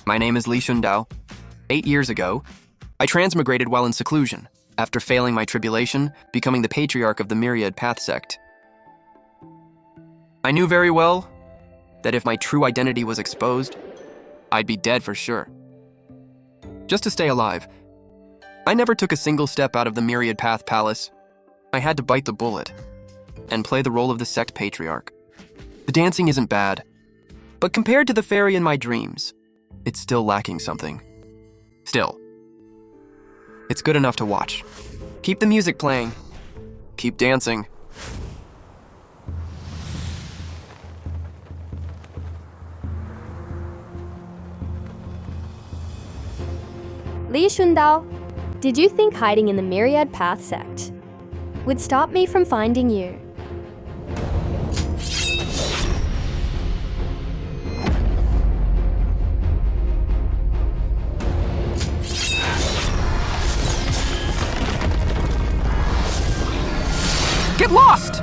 My name is Li Shundao. 8 years ago, I transmigrated while in seclusion, after failing my tribulation, becoming the Patriarch of the Myriad Path Sect. I knew very well that if my true identity was exposed, I'd be dead for sure. Just to stay alive, I never took a single step out of the Myriad Path Palace. I had to bite the bullet and play the role of the Sect Patriarch. The dancing isn't bad, but compared to the fairy in my dreams, it's still lacking something. Still, it's good enough to watch. Keep the music playing. Keep dancing. Li Shundao, did you think hiding in the Myriad Path Sect would stop me from finding you? Get lost!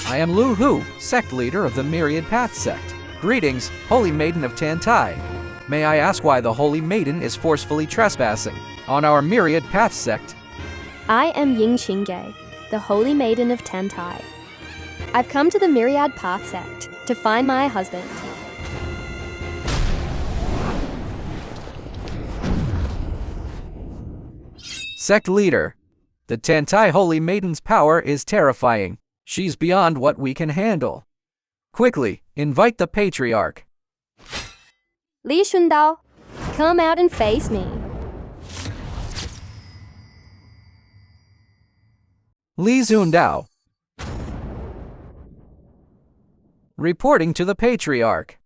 I am Lu Hu, Sect Leader of the Myriad Path Sect. Greetings, Holy Maiden of Tantai. May I ask why the Holy Maiden is forcefully trespassing on our Myriad Path Sect? I am Xianxia, the Holy Maiden of Tantai. I've come to the Myriad Path Sect to find my husband. Sect Leader, the Tantai Holy Maiden's power is terrifying. She's beyond what we can handle. Quickly, invite the Patriarch. Li Shundao, come out and face me. Li Zundao. Reporting to the Patriarch.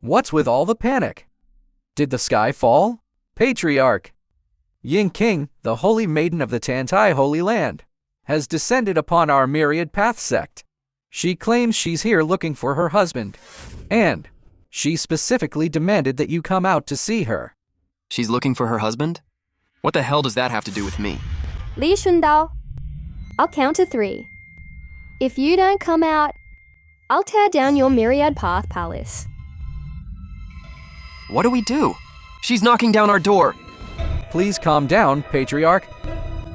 What's with all the panic? Did the sky fall? Patriarch. Ying King, the Holy Maiden of the Tantai Holy Land, has descended upon our Myriad Path Sect. She claims she's here looking for her husband, and she specifically demanded that you come out to see her. She's looking for her husband? What the hell does that have to do with me? Li Shundao, I'll count to 3. If you don't come out, I'll tear down your Myriad Path Palace. What do we do? She's knocking down our door. Please calm down, Patriarch.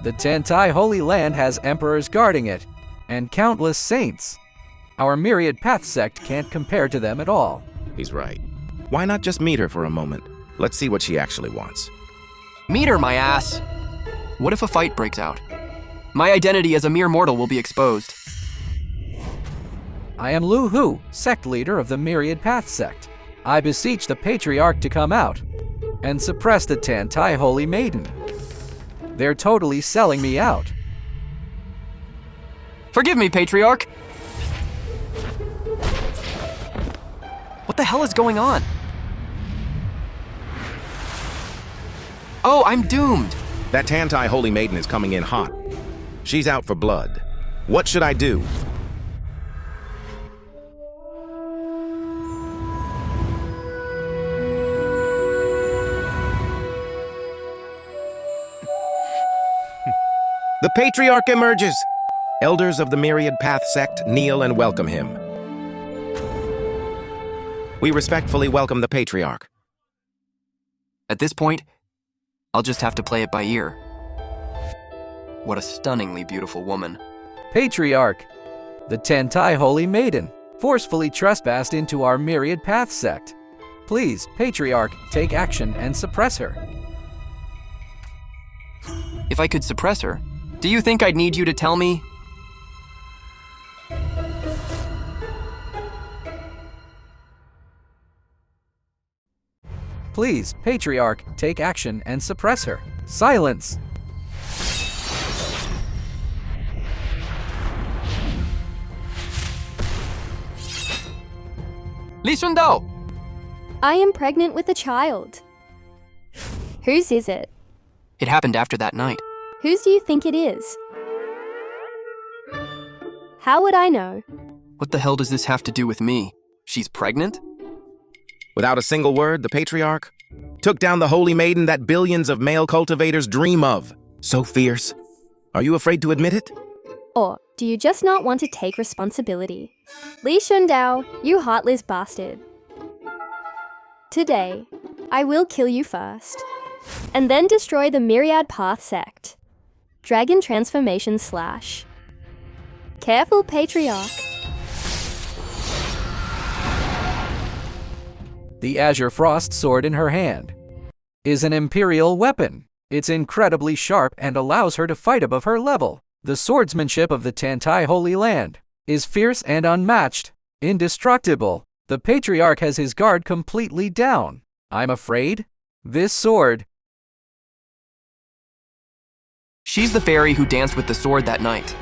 The Tantai Holy Land has emperors guarding it, and countless saints. Our Myriad Path Sect can't compare to them at all. He's right. Why not just meet her for a moment? Let's see what she actually wants. Meet her, my ass! What if a fight breaks out? My identity as a mere mortal will be exposed. I am Lu Hu, Sect Leader of the Myriad Path Sect. I beseech the Patriarch to come out and suppress the Tantai Holy Maiden. They're totally selling me out. Forgive me, Patriarch! What the hell is going on? Oh, I'm doomed! That Tantai Holy Maiden is coming in hot. She's out for blood. What should I do? The Patriarch emerges! Elders of the Myriad Path Sect kneel and welcome him. We respectfully welcome the Patriarch. At this point, I'll just have to play it by ear. What a stunningly beautiful woman. Patriarch, the Tantai Holy Maiden, forcefully trespassed into our Myriad Path Sect. Please, Patriarch, take action and suppress her. If I could suppress her, do you think I'd need you to tell me? Please, Patriarch, take action and suppress her. Silence! Li Shundao! I am pregnant with a child. Whose is it? It happened after that night. Whose do you think it is? How would I know? What the hell does this have to do with me? She's pregnant? Without a single word, the Patriarch Took down the Holy Maiden that billions of male cultivators dream of. So fierce. Are you afraid to admit it? Or do you just not want to take responsibility? Li Shundao, you heartless bastard. Today, I will kill you first, and then destroy the Myriad Path Sect. Dragon Transformation / Careful, Patriarch. The Azure Frost sword in her hand is an imperial weapon. It's incredibly sharp and allows her to fight above her level. The swordsmanship of the Tantai Holy Land is fierce and unmatched, indestructible. The Patriarch has his guard completely down. I'm afraid this sword. She's the fairy who danced with the sword that night.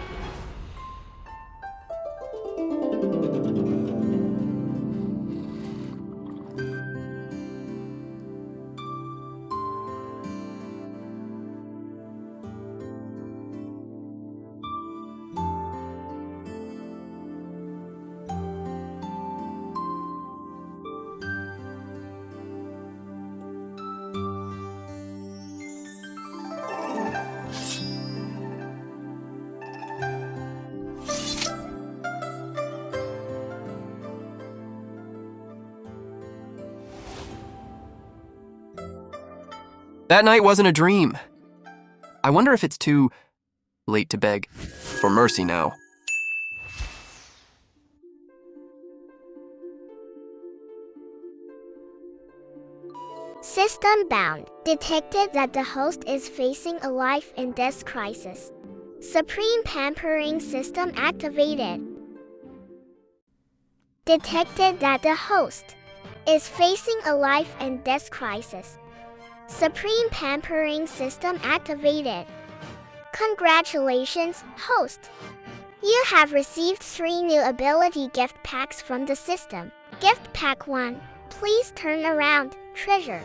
That night wasn't a dream. I wonder if it's too late to beg for mercy now. System bound. Detected that the host is facing a life and death crisis. Supreme pampering system activated. Detected that the host is facing a life and death crisis. Supreme pampering system activated. Congratulations, host. You have received 3 new ability gift packs from the system. Gift pack 1. Please turn around, treasure.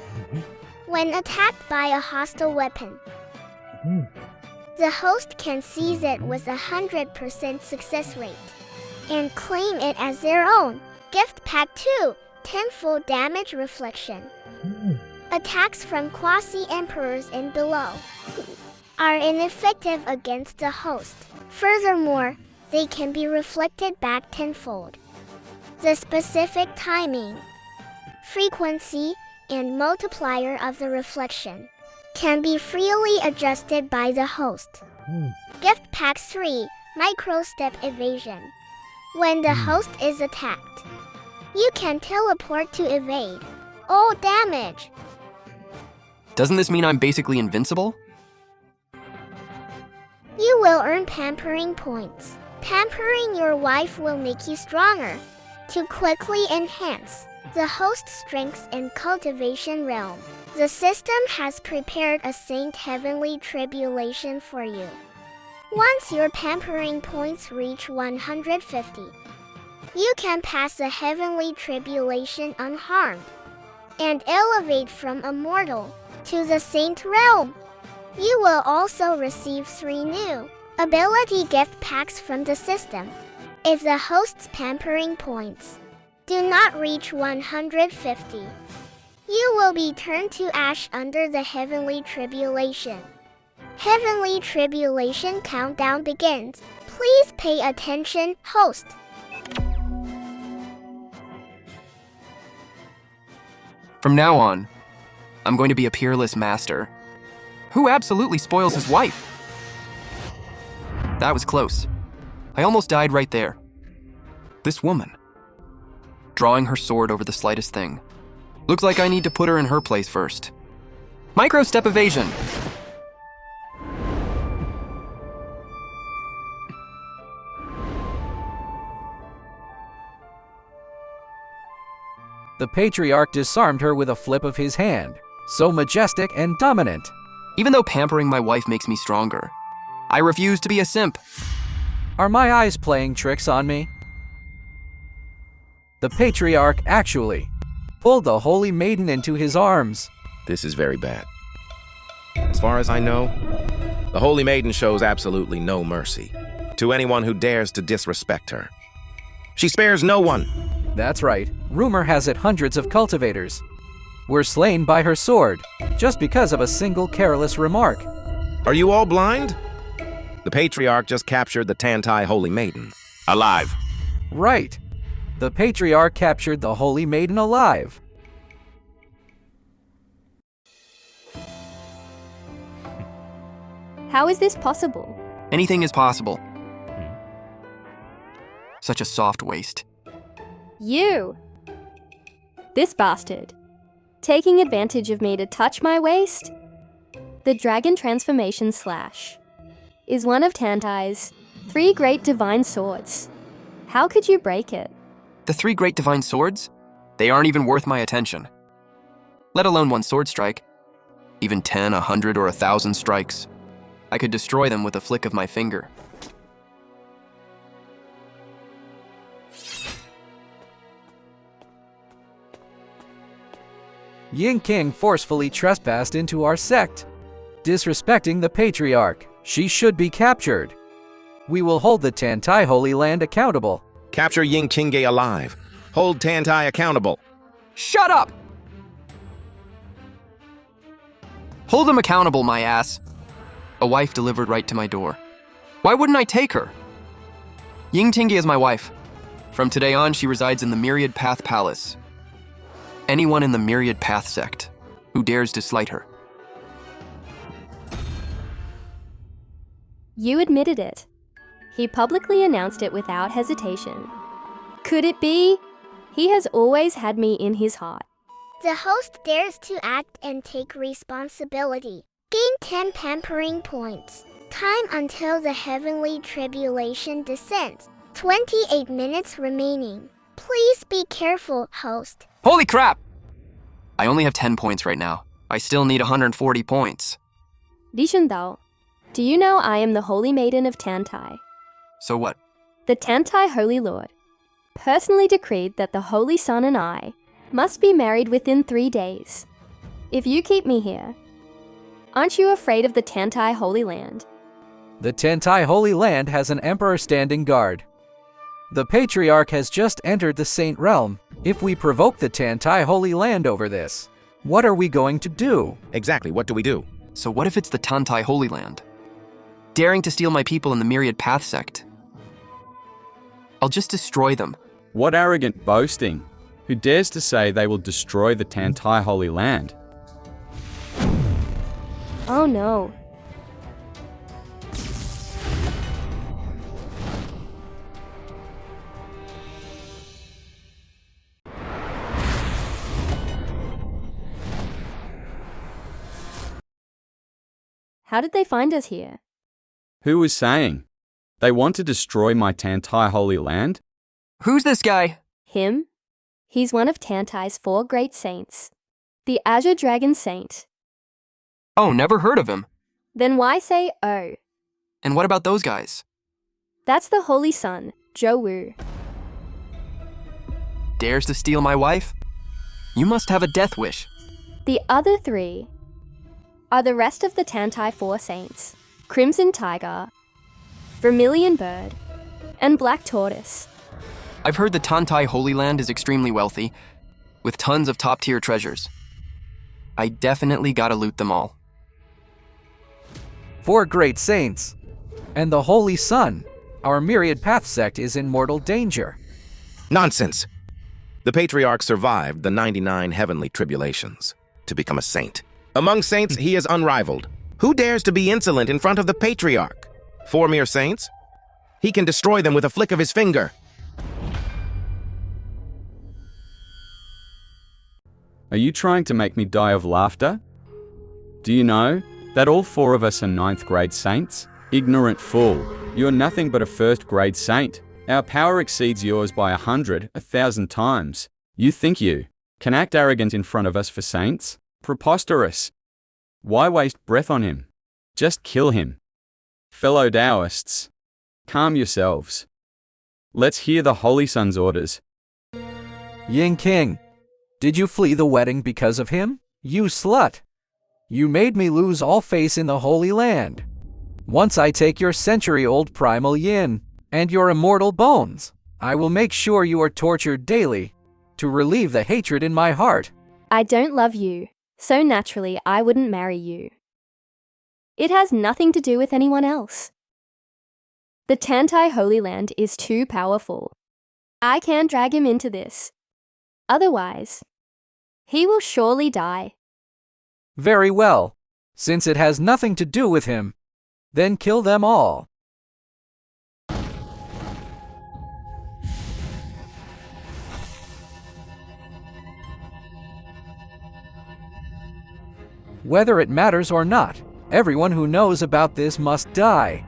When attacked by a hostile weapon, the host can seize it with 100% success rate and claim it as their own. Gift pack 2. Tenfold damage reflection. Attacks from quasi-emperors and below are ineffective against the host. Furthermore, they can be reflected back tenfold. The specific timing, frequency, and multiplier of the reflection can be freely adjusted by the host. Gift pack 3. Micro-step evasion. When the host is attacked, you can teleport to evade all damage. Doesn't this mean I'm basically invincible? You will earn pampering points. Pampering your wife will make you stronger. To quickly enhance the host's strengths in Cultivation realm, the system has prepared a Saint Heavenly Tribulation for you. Once your pampering points reach 150, you can pass the Heavenly Tribulation unharmed and elevate from a mortal to the Saint realm. You will also receive 3 new ability gift packs from the system. If the host's pampering points do not reach 150, you will be turned to ash under the Heavenly Tribulation. Heavenly Tribulation countdown begins. Please pay attention, host. From now on, I'm going to be a peerless master who absolutely spoils his wife. That was close. I almost died right there. This woman, drawing her sword over the slightest thing. Looks like I need to put her in her place first. Micro-step evasion. The Patriarch disarmed her with a flip of his hand, so majestic and dominant. Even though pampering my wife makes me stronger, I refuse to be a simp. Are my eyes playing tricks on me? The Patriarch actually pulled the Holy Maiden into his arms. This is very bad. As far as I know, the Holy Maiden shows absolutely no mercy to anyone who dares to disrespect her. She spares no one. That's right. Rumor has it hundreds of cultivators were slain by her sword, just because of a single careless remark. Are you all blind? The Patriarch just captured the Tantai Holy Maiden. Alive. Right. The Patriarch captured the Holy Maiden alive. How is this possible? Anything is possible. Such a soft waste. You! This bastard. Taking advantage of me to touch my waist? The Dragon Transformation Slash is one of Tantai's 3 great divine swords. How could you break it? The 3 great divine swords? They aren't even worth my attention. Let alone 1 sword strike. Even 10, 100, or 1,000 strikes. I could destroy them with a flick of my finger. Yin King forcefully trespassed into our sect, disrespecting the Patriarch. She should be captured. We will hold the Tantai Holy Land accountable. Capture Yin Kinge alive. Hold Tantai accountable. Shut up! Hold him accountable, my ass. A wife delivered right to my door. Why wouldn't I take her? Ying Tingy is my wife. From today on, she resides in the Myriad Path Palace. Anyone in the Myriad Path Sect who dares to slight her. You admitted it. He publicly announced it without hesitation. Could it be? He has always had me in his heart. The host dares to act and take responsibility. Gain 10 pampering points. Time until the heavenly tribulation descends. 28 minutes remaining. Please be careful, host. Holy crap! I only have 10 points right now. I still need 140 points. Li Shundao, do you know I am the Holy Maiden of Tantai? So what? The Tantai Holy Lord personally decreed that the Holy Son and I must be married within 3 days. If you keep me here, aren't you afraid of the Tantai Holy Land? The Tantai Holy Land has an emperor standing guard. The Patriarch has just entered the Saint Realm. If we provoke the Tantai Holy Land over this, what are we going to do? Exactly, what do we do? So what if it's the Tantai Holy Land? Daring to steal my people in the Myriad Path Sect. I'll just destroy them. What arrogant boasting! Who dares to say they will destroy the Tantai Holy Land? Oh no. How did they find us here? Who was saying? They want to destroy my Tantai Holy Land? Who's this guy? Him? He's one of Tantai's 4 great saints. The Azure Dragon Saint. Oh, never heard of him. Then why say oh? And what about those guys? That's the Holy Son, Zhou Wu. Dares to steal my wife? You must have a death wish. The other 3 are the rest of the Tantai 4 saints. Crimson Tiger, Vermilion Bird, and Black Tortoise. I've heard the Tantai Holy Land is extremely wealthy, with tons of top-tier treasures. I definitely gotta loot them all. 4 great saints. And the Holy Son. Our Myriad Path Sect is in mortal danger. Nonsense! The Patriarch survived the 99 heavenly tribulations to become a saint. Among saints, he is unrivaled. Who dares to be insolent in front of the Patriarch? 4 mere saints? He can destroy them with a flick of his finger. Are you trying to make me die of laughter? Do you know that all 4 of us are 9th grade saints? Ignorant fool, you are nothing but a 1st grade saint. Our power exceeds yours by 100, 1,000 times. You think you can act arrogant in front of us for saints? Preposterous. Why waste breath on him? Just kill him. Fellow Taoists, calm yourselves. Let's hear the Holy Son's orders. Yin King, did you flee the wedding because of him? You slut! You made me lose all faith in the Holy Land. Once I take your century-old primal yin and your immortal bones, I will make sure you are tortured daily to relieve the hatred in my heart. I don't love you, so naturally I wouldn't marry you. It has nothing to do with anyone else. The Tantai Holy Land is too powerful. I can't drag him into this. Otherwise, he will surely die. Very well. Since it has nothing to do with him, then kill them all. Whether it matters or not, everyone who knows about this must die.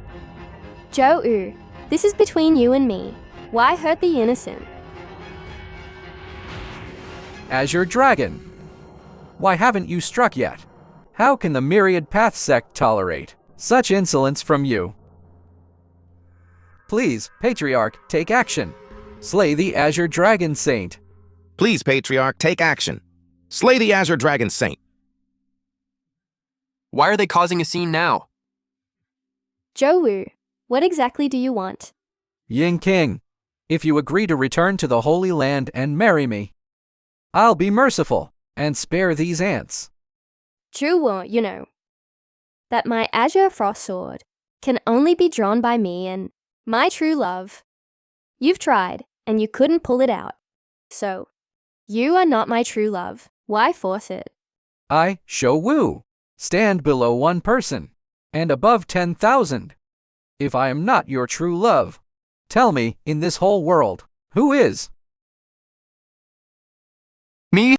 Zhou, this is between you and me. Why hurt the innocent? Azure Dragon. Why haven't you struck yet? How can the Myriad Path Sect tolerate such insolence from you? Please, Patriarch, take action. Slay the Azure Dragon Saint. Please, Patriarch, take action. Slay the Azure Dragon Saint. Why are they causing a scene now? Zhou, what exactly do you want? Yin King, if you agree to return to the Holy Land and marry me, I'll be merciful and spare these ants. Zhou, you know, that my Azure Frost Sword can only be drawn by me and my true love. You've tried, and you couldn't pull it out. So, you are not my true love. Why force it? I, Shou Wu, stand below one person and above 10,000. If I am not your true love, tell me, in this whole world, who is? Me?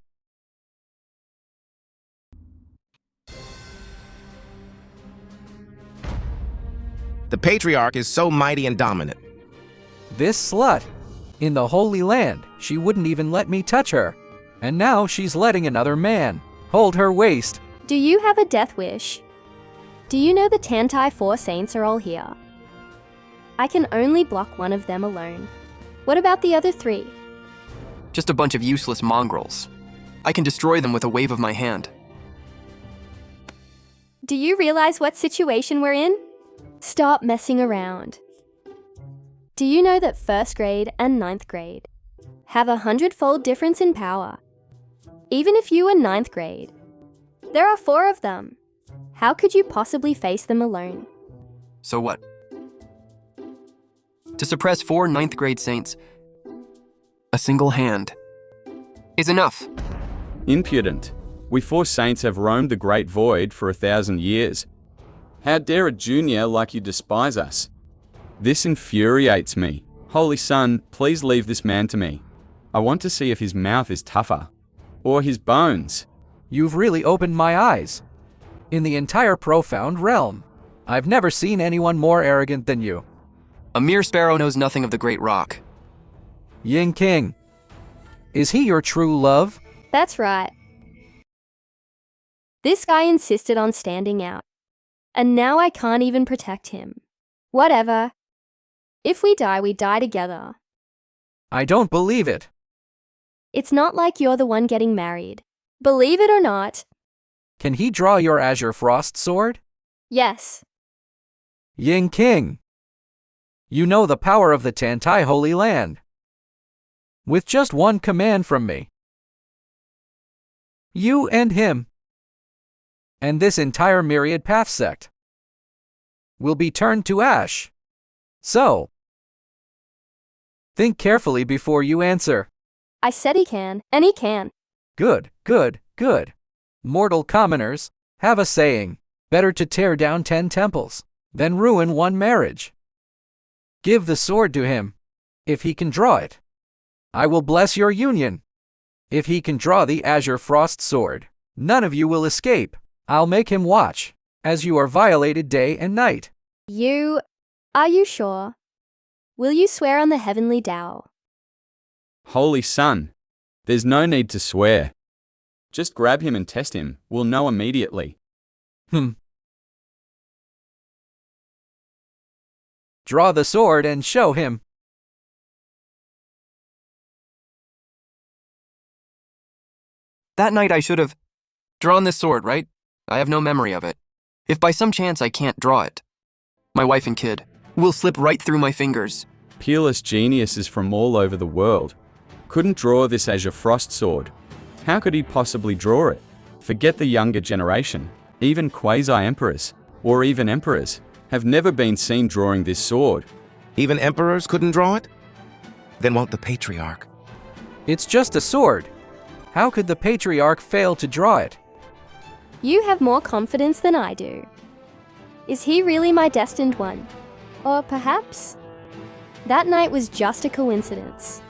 The Patriarch is so mighty and dominant. This slut. In the Holy Land, she wouldn't even let me touch her. And now she's letting another man hold her waist. Do you have a death wish? Do you know the Tantai 4 Saints are all here? I can only block one of them alone. What about the other 3? Just a bunch of useless mongrels. I can destroy them with a wave of my hand. Do you realize what situation we're in? Stop messing around. Do you know that 1st grade and 9th grade have a 100-fold difference in power? Even if you were 9th grade, there are 4 of them. How could you possibly face them alone? So what? To suppress 4 9th grade saints, a single hand is enough. Impudent. We 4 saints have roamed the great void for 1,000 years. How dare a junior like you despise us? This infuriates me. Holy Sun, please leave this man to me. I want to see if his mouth is tougher. Or his bones. You've really opened my eyes. In the entire profound realm, I've never seen anyone more arrogant than you. A mere sparrow knows nothing of the great rock. Yin King, is he your true love? That's right. This guy insisted on standing out. And now I can't even protect him. Whatever. If we die together. I don't believe it. It's not like you're the one getting married. Believe it or not. Can he draw your Azure Frost Sword? Yes. Yin King, you know the power of the Tantai Holy Land. With just one command from me, you and him, and this entire Myriad Path Sect, will be turned to ash. So, think carefully before you answer. I said he can, and he can. Good, good, good. Mortal commoners have a saying, better to tear down 10 temples than ruin one marriage. Give the sword to him, if he can draw it. I will bless your union. If he can draw the Azure Frost Sword, none of you will escape. I'll make him watch, as you are violated day and night. Are you sure? Will you swear on the heavenly Tao? Holy Sun, there's no need to swear. Just grab him and test him. We'll know immediately. Draw the sword and show him. That night I should have drawn this sword, right? I have no memory of it. If by some chance I can't draw it, my wife and kid will slip right through my fingers. Peerless geniuses from all over the world couldn't draw this Azure Frost Sword. How could he possibly draw it? Forget the younger generation. Even quasi-emperors, or even emperors, have never been seen drawing this sword. Even emperors couldn't draw it? Then won't the Patriarch? It's just a sword. How could the Patriarch fail to draw it? You have more confidence than I do. Is he really my destined one? Or perhaps that night was just a coincidence.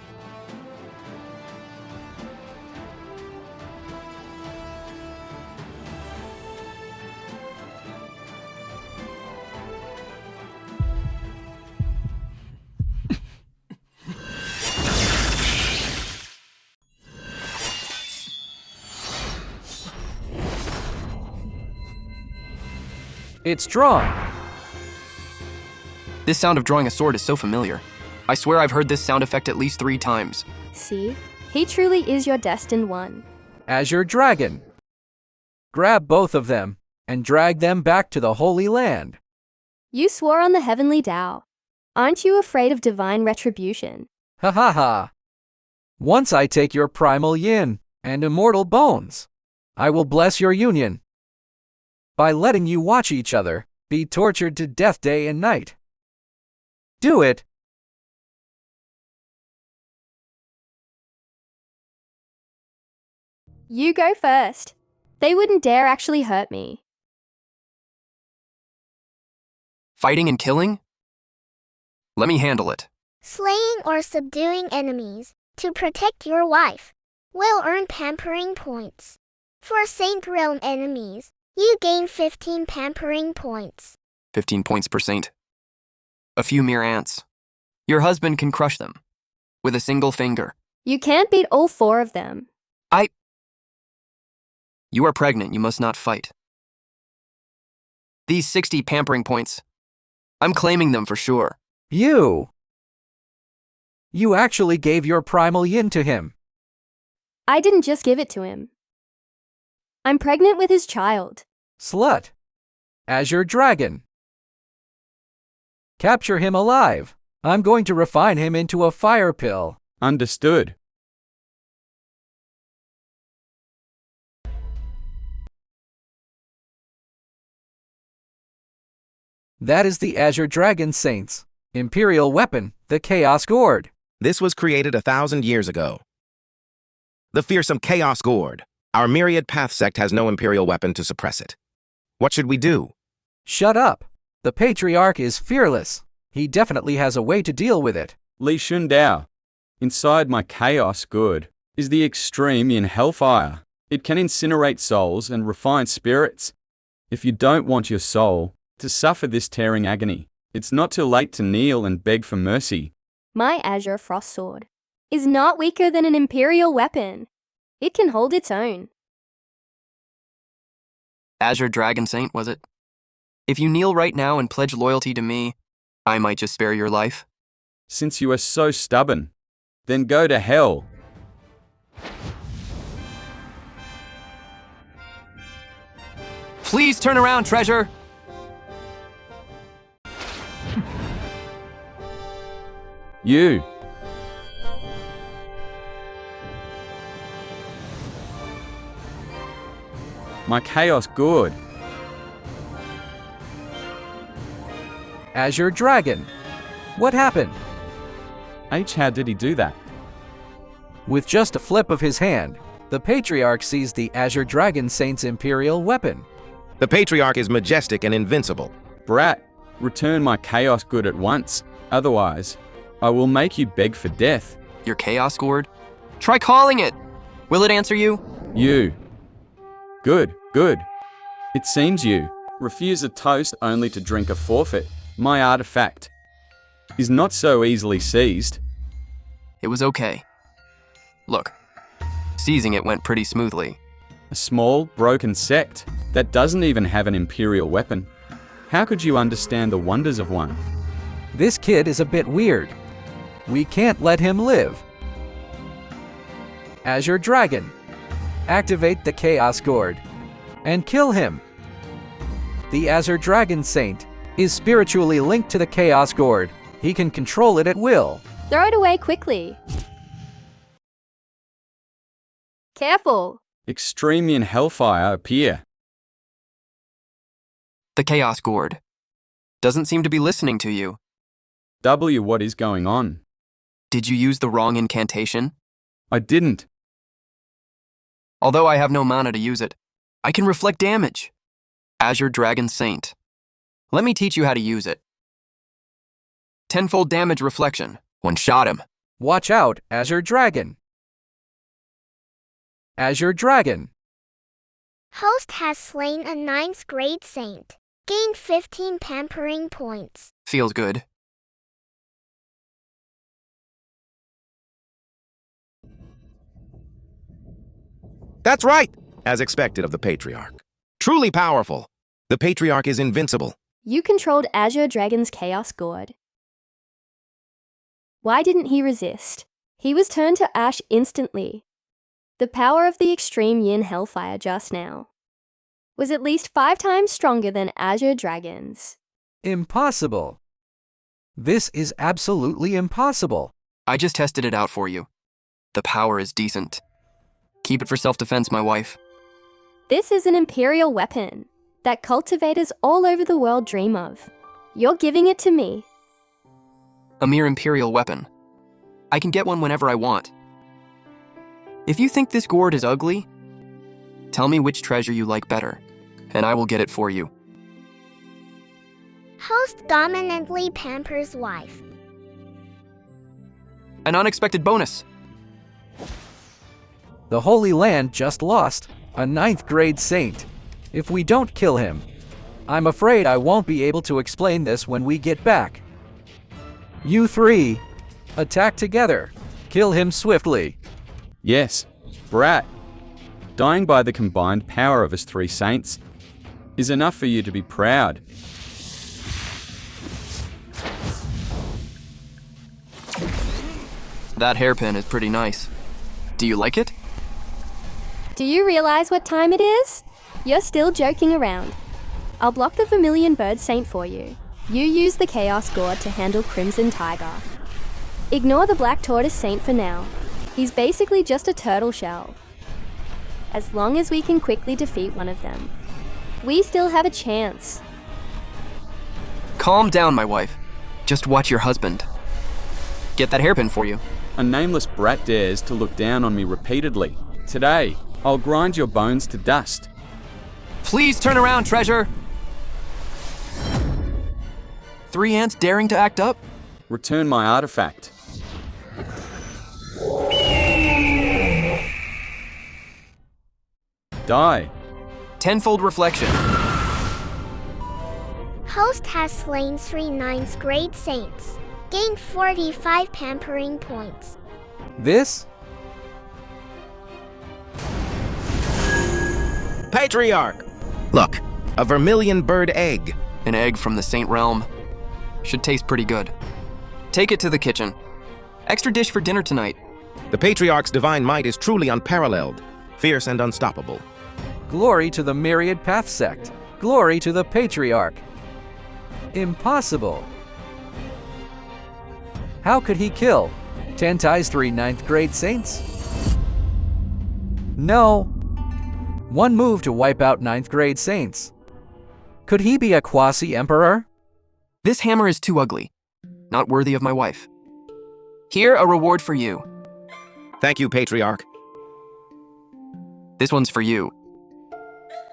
It's drawn. This sound of drawing a sword is so familiar. I swear I've heard this sound effect at least 3 times. See, he truly is your destined one. Azure Dragon. Grab both of them and drag them back to the Holy Land. You swore on the heavenly Tao. Aren't you afraid of divine retribution? Ha ha ha. Once I take your primal yin and immortal bones, I will bless your union by letting you watch each other be tortured to death day and night. Do it. You go first. They wouldn't dare actually hurt me. Fighting and killing? Let me handle it. Slaying or subduing enemies to protect your wife will earn pampering points. For Saint Realm enemies, you gain 15 pampering points. 15 points per saint. A few mere ants. Your husband can crush them with a single finger. You can't beat all 4 of them. You are pregnant, you must not fight. These 60 pampering points, I'm claiming them for sure. You actually gave your primal yin to him. I didn't just give it to him. I'm pregnant with his child. Slut. Azure Dragon. Capture him alive. I'm going to refine him into a fire pill. Understood. That is the Azure Dragon Saint's imperial weapon, the Chaos Gourd. This was created 1,000 years ago. The fearsome Chaos Gourd. Our Myriad Path sect has no imperial weapon to suppress it. What should we do? Shut up. The Patriarch is fearless. He definitely has a way to deal with it. Li Shundao. Inside my Chaos Gourd is the extreme in Hellfire. It can incinerate souls and refine spirits. If you don't want your soul to suffer this tearing agony, it's not too late to kneel and beg for mercy. My Azure Frost Sword is not weaker than an imperial weapon. It can hold its own. Azure Dragon Saint, was it? If you kneel right now and pledge loyalty to me, I might just spare your life. Since you are so stubborn, then go to hell. Please turn around, treasure! You. My Chaos Gourd. Azure Dragon. What happened? How did he do that? With just a flip of his hand, the Patriarch sees the Azure Dragon Saint's imperial weapon. The Patriarch is majestic and invincible. Brat, return my Chaos Gourd at once. Otherwise, I will make you beg for death. Your Chaos Gourd? Try calling it! Will it answer you? You. Good, good. It seems you refuse a toast only to drink a forfeit. My artifact is not so easily seized. It was okay. Look, seizing it went pretty smoothly. A small, broken sect that doesn't even have an imperial weapon. How could you understand the wonders of one? This kid is a bit weird. We can't let him live. Azure Dragon. Activate the Chaos Gourd and kill him. The Azure Dragon Saint is spiritually linked to the Chaos Gourd. He can control it at will. Throw it away quickly. Careful! Extreme hellfire appear. The Chaos Gourd. Doesn't seem to be listening to you. W, what is going on? Did you use the wrong incantation? I didn't. Although I have no mana to use it, I can reflect damage. Azure Dragon Saint. Let me teach you how to use it. Tenfold damage reflection. One shot him. Watch out, Azure Dragon. Azure Dragon. Host has slain a 9th grade saint. Gain 15 pampering points. Feels good. That's right, as expected of the Patriarch. Truly powerful. The Patriarch is invincible. You controlled Azure Dragon's Chaos Gourd. Why didn't he resist? He was turned to ash instantly. The power of the extreme yin hellfire just now was at least 5 times stronger than Azure Dragon's. Impossible. This is absolutely impossible. I just tested it out for you. The power is decent. Keep it for self-defense, my wife. This is an imperial weapon that cultivators all over the world dream of. You're giving it to me. A mere imperial weapon. I can get one whenever I want. If you think this gourd is ugly, tell me which treasure you like better, and I will get it for you. Host dominantly pampers wife. An unexpected bonus. The Holy Land just lost a 9th grade saint. If we don't kill him, I'm afraid I won't be able to explain this when we get back. You 3, attack together. Kill him swiftly. Yes, Brat. Dying by the combined power of us 3 saints is enough for you to be proud. That hairpin is pretty nice. Do you like it? Do you realize what time it is? You're still joking around. I'll block the Vermilion Bird Saint for you. You use the Chaos Gourd to handle Crimson Tiger. Ignore the Black Tortoise Saint for now. He's basically just a turtle shell. As long as we can quickly defeat one of them, we still have a chance. Calm down, my wife. Just watch your husband. Get that hairpin for you. A nameless brat dares to look down on me repeatedly. Today, I'll grind your bones to dust. Please turn around, treasure! 3 ants daring to act up? Return my artifact. Die. Tenfold reflection. Host has slain 3 9th grade saints. Gain 45 pampering points. This? Patriarch! Look, a vermilion bird egg. An egg from the Saint Realm. Should taste pretty good. Take it to the kitchen. Extra dish for dinner tonight. The Patriarch's divine might is truly unparalleled, fierce and unstoppable. Glory to the Myriad Path Sect. Glory to the Patriarch. Impossible. How could he kill Tantai's 3 9th grade saints? No. One move to wipe out 9th grade saints. Could he be a quasi-emperor? This hammer is too ugly. Not worthy of my wife. Here, a reward for you. Thank you, Patriarch. This one's for you.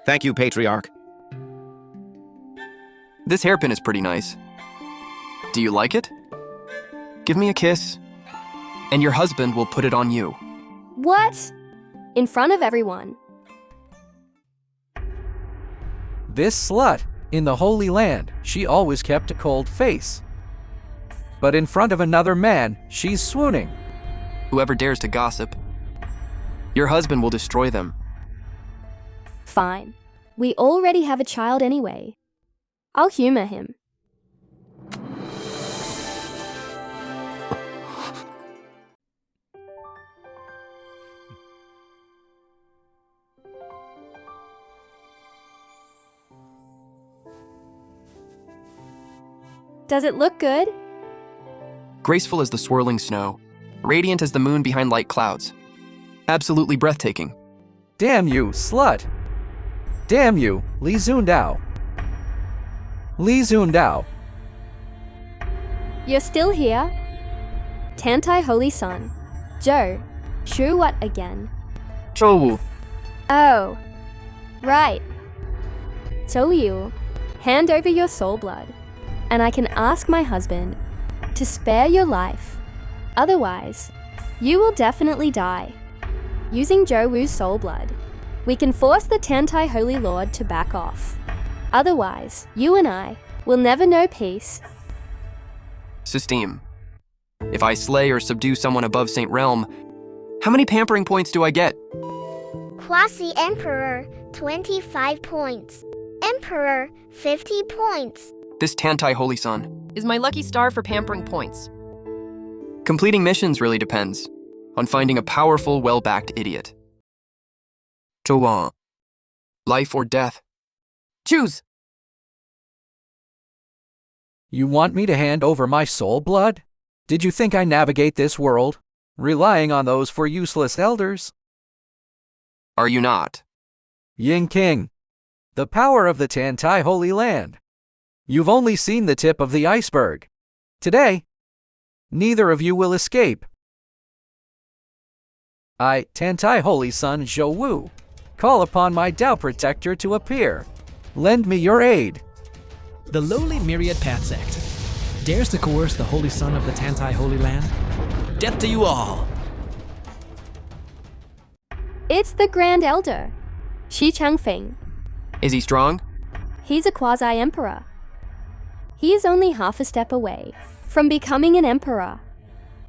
Thank you, Patriarch. This hairpin is pretty nice. Do you like it? Give me a kiss, and your husband will put it on you. What? In front of everyone. This slut, in the Holy Land, she always kept a cold face. But in front of another man, she's swooning. Whoever dares to gossip, your husband will destroy them. Fine. We already have a child anyway. I'll humor him. Does it look good? Graceful as the swirling snow, radiant as the moon behind light clouds. Absolutely breathtaking. Damn you, slut! Damn you, Li Zundao! Li Zundao! You're still here? Tantai Holy Son. Joe, Shu what again? 周武, Oh, right. So you hand over your soul blood, and I can ask my husband to spare your life. Otherwise, you will definitely die. Using Zhou Wu's soul blood, we can force the Tantai Holy Lord to back off. Otherwise, you and I will never know peace. Systeme. If I slay or subdue someone above Saint Realm, how many pampering points do I get? Quasi-Emperor, 25 points. Emperor, 50 points. This Tantai Holy Son. Is my lucky star for pampering points. Completing missions really depends on finding a powerful, well-backed idiot. 周王. Life or death? Choose! You want me to hand over my soul blood? Did you think I navigate this world, relying on those for useless elders? Are you not? Yin King, the power of the Tantai Holy Land. You've only seen the tip of the iceberg. Today, neither of you will escape. I, Tantai Holy Son Zhou Wu, call upon my Tao Protector to appear. Lend me your aid. The lowly Myriad Path Sect dares to coerce the Holy Son of the Tantai Holy Land. Death to you all! It's the Grand Elder, Xi Changfeng. Is he strong? He's a quasi-emperor. He is only half a step away from becoming an emperor.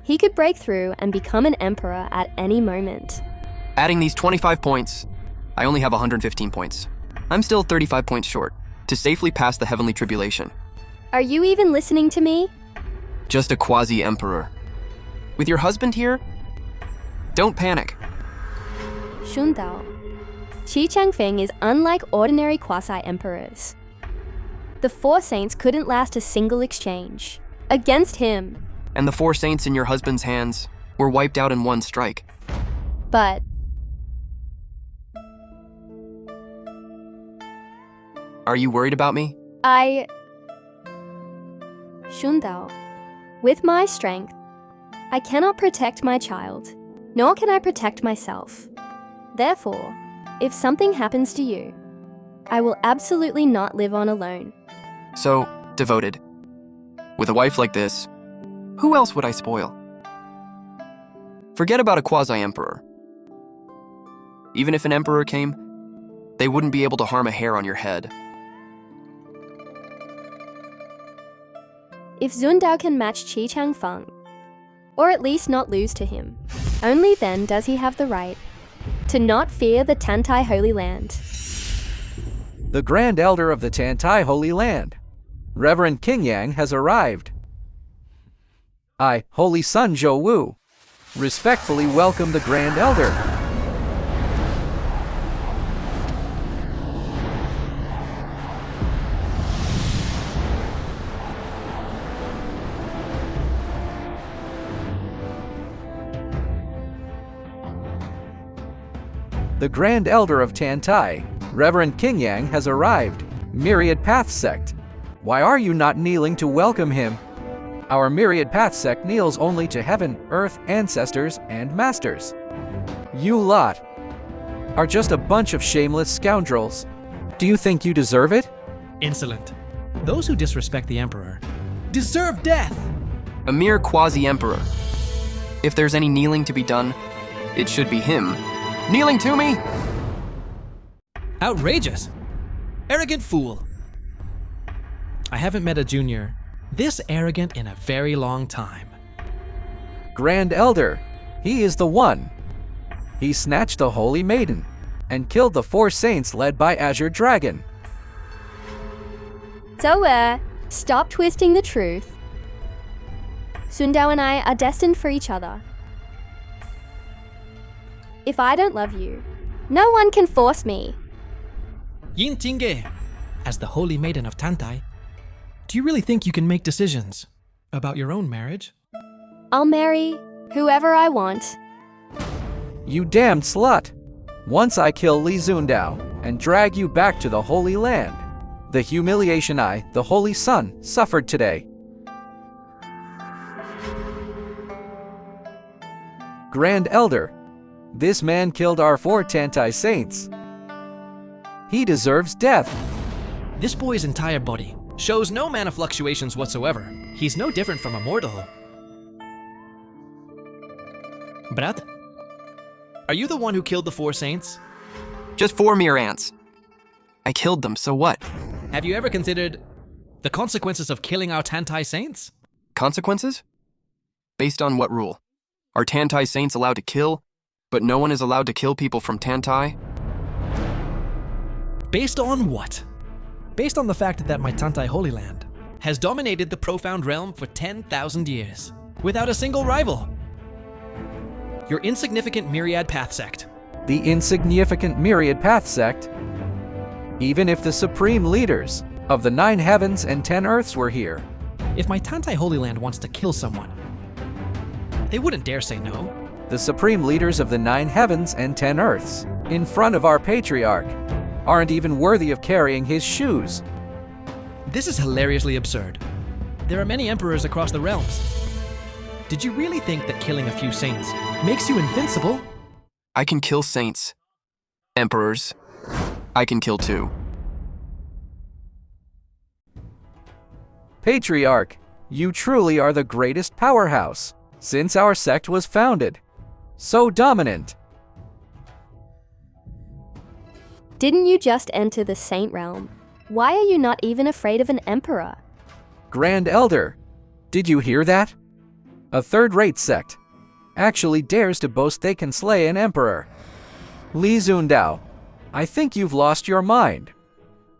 He could break through and become an emperor at any moment. Adding these 25 points, I only have 115 points. I'm still 35 points short to safely pass the heavenly tribulation. Are you even listening to me? Just a quasi-emperor. With your husband here? Don't panic. Shundao. Xi Changfeng is unlike ordinary quasi-emperors. The four saints couldn't last a single exchange. Against him. And the 4 saints in your husband's hands were wiped out in one strike. But Are you worried about me? Shundao, with my strength, I cannot protect my child, nor can I protect myself. Therefore, if something happens to you, I will absolutely not live on alone. So, devoted. With a wife like this, who else would I spoil? Forget about a quasi-emperor. Even if an emperor came, they wouldn't be able to harm a hair on your head. If Zundao can match Qi Changfeng, or at least not lose to him, only then does he have the right to not fear the Tantai Holy Land. The Grand Elder of the Tantai Holy Land, Reverend King Yang, has arrived. I, Holy Son Zhou Wu, respectfully welcome the Grand Elder. The Grand Elder of Tantai, Reverend King Yang, has arrived. Myriad Path Sect. Why are you not kneeling to welcome him? Our Myriad Path Sect kneels only to heaven, earth, ancestors, and masters. You lot are just a bunch of shameless scoundrels. Do you think you deserve it? Insolent. Those who disrespect the Emperor deserve death! A mere quasi-emperor. If there's any kneeling to be done, it should be him. Kneeling to me? Outrageous! Arrogant fool! I haven't met a junior this arrogant in a very long time. Grand Elder, he is the one. He snatched the Holy Maiden and killed the 4 saints led by Azure Dragon. Zhou, stop twisting the truth. Sundao and I are destined for each other. If I don't love you, no one can force me. Yin Tinge, as the Holy Maiden of Tantai, do you really think you can make decisions about your own marriage? I'll marry whoever I want. You damned slut! Once I kill Li Zundao and drag you back to the Holy Land, the humiliation I, the Holy Sun, suffered today. Grand Elder, this man killed our 4 Tantai saints. He deserves death. This boy's entire body shows no mana fluctuations whatsoever. He's no different from a mortal. Brat? Are you the one who killed the 4 saints? Just 4 mere ants. I killed them, so what? Have you ever considered the consequences of killing our Tantai saints? Consequences? Based on what rule? Are Tantai saints allowed to kill, but no one is allowed to kill people from Tantai? Based on what? Based on the fact that my Tantai Holy Land has dominated the Profound Realm for 10,000 years, without a single rival. Your insignificant Myriad Path Sect. The insignificant Myriad Path Sect? Even if the supreme leaders of the 9 heavens and 10 earths were here. If my Tantai Holy Land wants to kill someone, they wouldn't dare say no. The supreme leaders of the 9 heavens and 10 earths, in front of our Patriarch, aren't even worthy of carrying his shoes. This is hilariously absurd. There are many emperors across the realms. Did you really think that killing a few saints makes you invincible? I can kill saints. Emperors. I can kill too. Patriarch, you truly are the greatest powerhouse since our sect was founded. So dominant. Didn't you just enter the Saint Realm? Why are you not even afraid of an Emperor? Grand Elder, did you hear that? A third-rate sect actually dares to boast they can slay an Emperor. Li Zundao, I think you've lost your mind.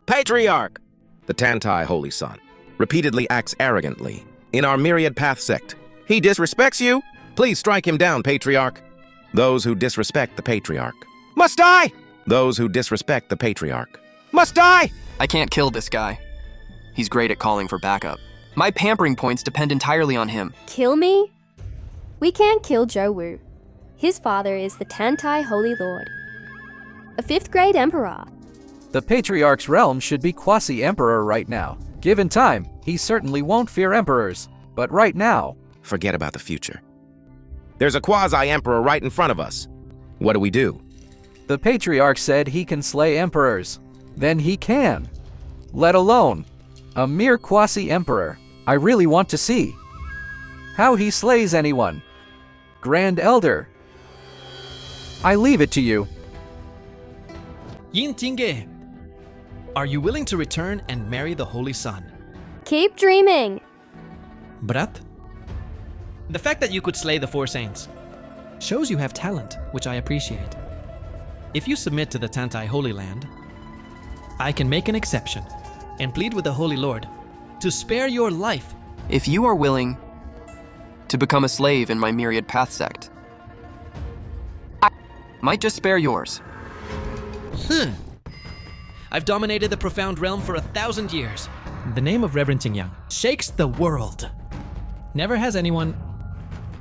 Patriarch! The Tantai Holy Sun repeatedly acts arrogantly in our Myriad Path Sect. He disrespects you? Please strike him down, Patriarch. Those who disrespect the Patriarch must die! Those who disrespect the Patriarch must die! I can't kill this guy. He's great at calling for backup. My pampering points depend entirely on him. Kill me? We can't kill Zhou. His father is the Tantai Holy Lord, a 5th-grade emperor. The Patriarch's realm should be quasi-emperor right now. Given time, he certainly won't fear emperors. But right now... Forget about the future. There's a quasi-emperor right in front of us. What do we do? The Patriarch said he can slay emperors. Then he can. Let alone a mere quasi-emperor. I really want to see how he slays anyone. Grand Elder, I leave it to you. Yin Tinge, are you willing to return and marry the Holy Sun? Keep dreaming. Brat? The fact that you could slay the 4 saints shows you have talent, which I appreciate. If you submit to the Tantai Holy Land, I can make an exception and plead with the Holy Lord to spare your life. If you are willing to become a slave in my Myriad Path Sect, I might just spare yours. I've dominated the Profound Realm for 1,000 years. The name of Reverend Xianxia shakes the world. Never has anyone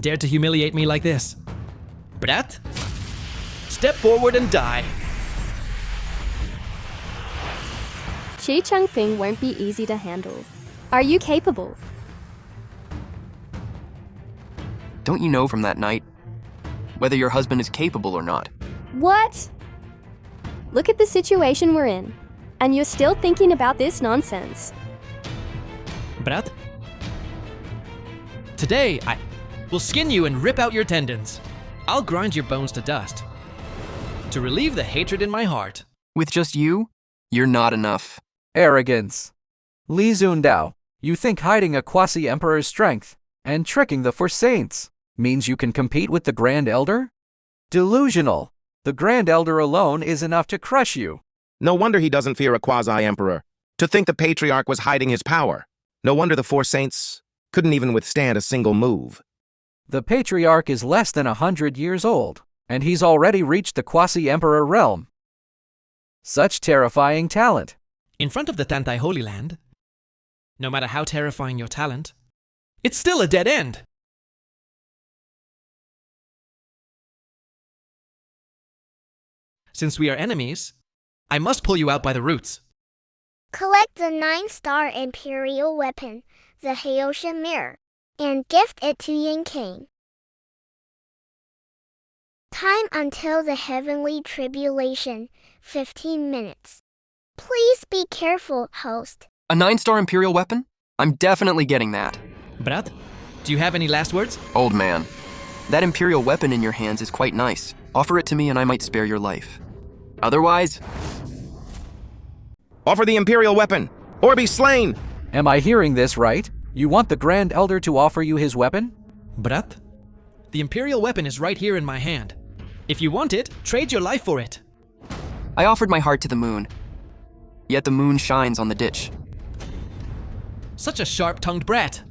dared to humiliate me like this. Brat, step forward and die. Shi Changfeng won't be easy to handle. Are you capable? Don't you know from that night whether your husband is capable or not? What? Look at the situation we're in, and you're still thinking about this nonsense. Brat, today I will skin you and rip out your tendons. I'll grind your bones to dust to relieve the hatred in my heart. With just you, you're not enough. Arrogance. Li Zundao, you think hiding a quasi-emperor's strength and tricking the 4 saints means you can compete with the Grand Elder? Delusional. The Grand Elder alone is enough to crush you. No wonder he doesn't fear a quasi-emperor. To think the Patriarch was hiding his power. No wonder the 4 saints couldn't even withstand a single move. The Patriarch is less than 100 years old, and he's already reached the quasi-emperor realm. Such terrifying talent. In front of the Tantai Holy Land, no matter how terrifying your talent, it's still a dead end. Since we are enemies, I must pull you out by the roots. Collect the 9-star Imperial weapon, the Xianxia mirror, and gift it to Yin King. Time until the heavenly tribulation, 15 minutes. Please be careful, host. A 9-star Imperial weapon? I'm definitely getting that. Brat, do you have any last words? Old man, that Imperial weapon in your hands is quite nice. Offer it to me and I might spare your life. Otherwise... Offer the Imperial weapon, or be slain! Am I hearing this right? You want the Grand Elder to offer you his weapon? Brat, the Imperial weapon is right here in my hand. If you want it, trade your life for it. I offered my heart to the moon. Yet the moon shines on the ditch. Such a sharp-tongued brat.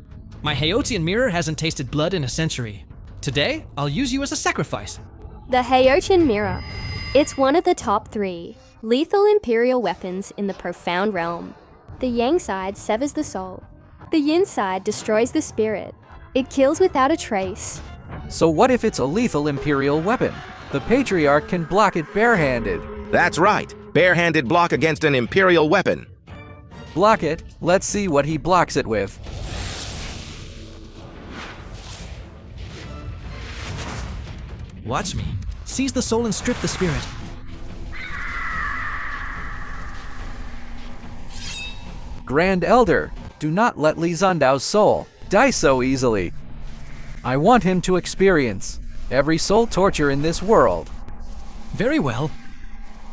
My Haotian mirror hasn't tasted blood in a century. Today, I'll use you as a sacrifice. The Haotian mirror. It's one of the top 3 lethal Imperial weapons in the Profound Realm. The Yang side severs the soul. The Yin side destroys the spirit. It kills without a trace. So what if it's a lethal Imperial weapon? The Patriarch can block it barehanded. That's right, barehanded block against an Imperial weapon. Block it. Let's see what he blocks it with. Watch me. Seize the soul and strip the spirit. Grand Elder, do not let Li Zundao's soul die so easily. I want him to experience every soul torture in this world. Very well.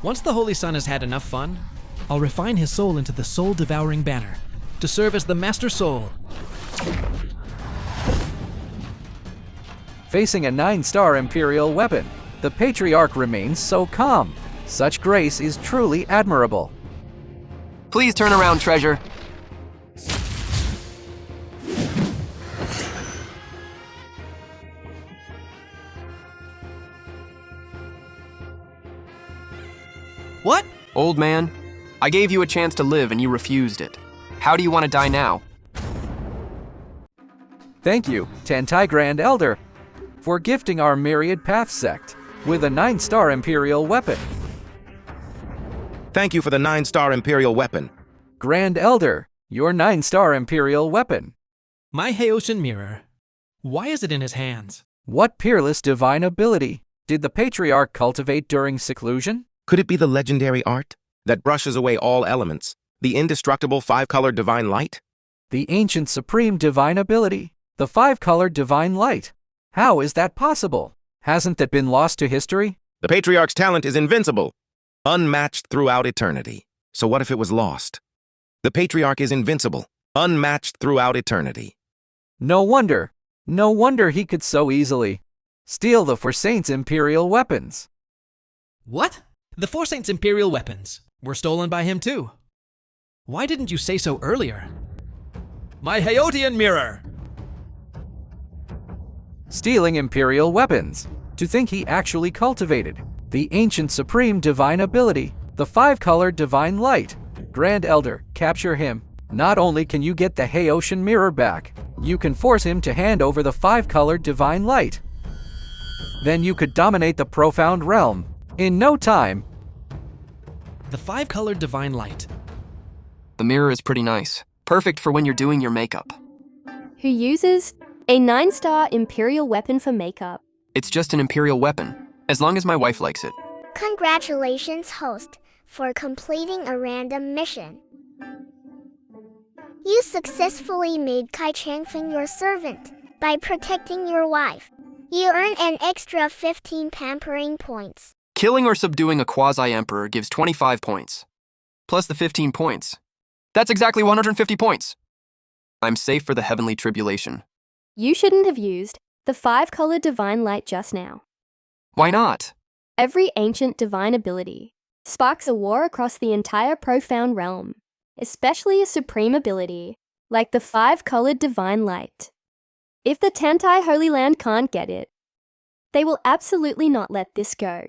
Once the Holy Sun has had enough fun, I'll refine his soul into the soul-devouring banner to serve as the Master Soul. Facing a 9-star Imperial weapon, the Patriarch remains so calm. Such grace is truly admirable. Please turn around, treasure. What? Old man, I gave you a chance to live and you refused it. How do you want to die now? Thank you, Tantai Grand Elder, for gifting our Myriad Path Sect with a 9-star Imperial weapon. Thank you for the 9-star Imperial weapon. Grand Elder, your 9-star Imperial weapon. My Haotian mirror. Why is it in his hands? What peerless divine ability did the Patriarch cultivate during seclusion? Could it be the legendary art that brushes away all elements, the indestructible 5-colored divine light? The ancient supreme divine ability, the 5-colored divine light. How is that possible? Hasn't that been lost to history? The Patriarch's talent is invincible, unmatched throughout eternity. So what if it was lost? The Patriarch is invincible, unmatched throughout eternity. No wonder he could so easily steal the Four Saints' Imperial weapons. What? The Four Saints' Imperial weapons were stolen by him too. Why didn't you say so earlier? My Haotian mirror! Stealing Imperial weapons. To think he actually cultivated the ancient supreme divine ability, the 5-colored divine light. Grand Elder, capture him. Not only can you get the Haotian mirror back, you can force him to hand over the 5-colored divine light. Then you could dominate the Profound Realm in no time. The 5-colored divine light. The mirror is pretty nice. Perfect for when you're doing your makeup. Who uses a 9-star Imperial weapon for makeup. It's just an Imperial weapon, as long as my wife likes it. Congratulations, host, for completing a random mission. You successfully made Kai Changfeng your servant by protecting your wife. You earn an extra 15 pampering points. Killing or subduing a quasi-emperor gives 25 points. Plus the 15 points. That's exactly 150 points. I'm safe for the heavenly tribulation. You shouldn't have used the 5-colored divine light just now. Why not? Every ancient divine ability sparks a war across the entire Profound Realm, especially a supreme ability like the 5-colored divine light. If the Tantai Holy Land can't get it, they will absolutely not let this go.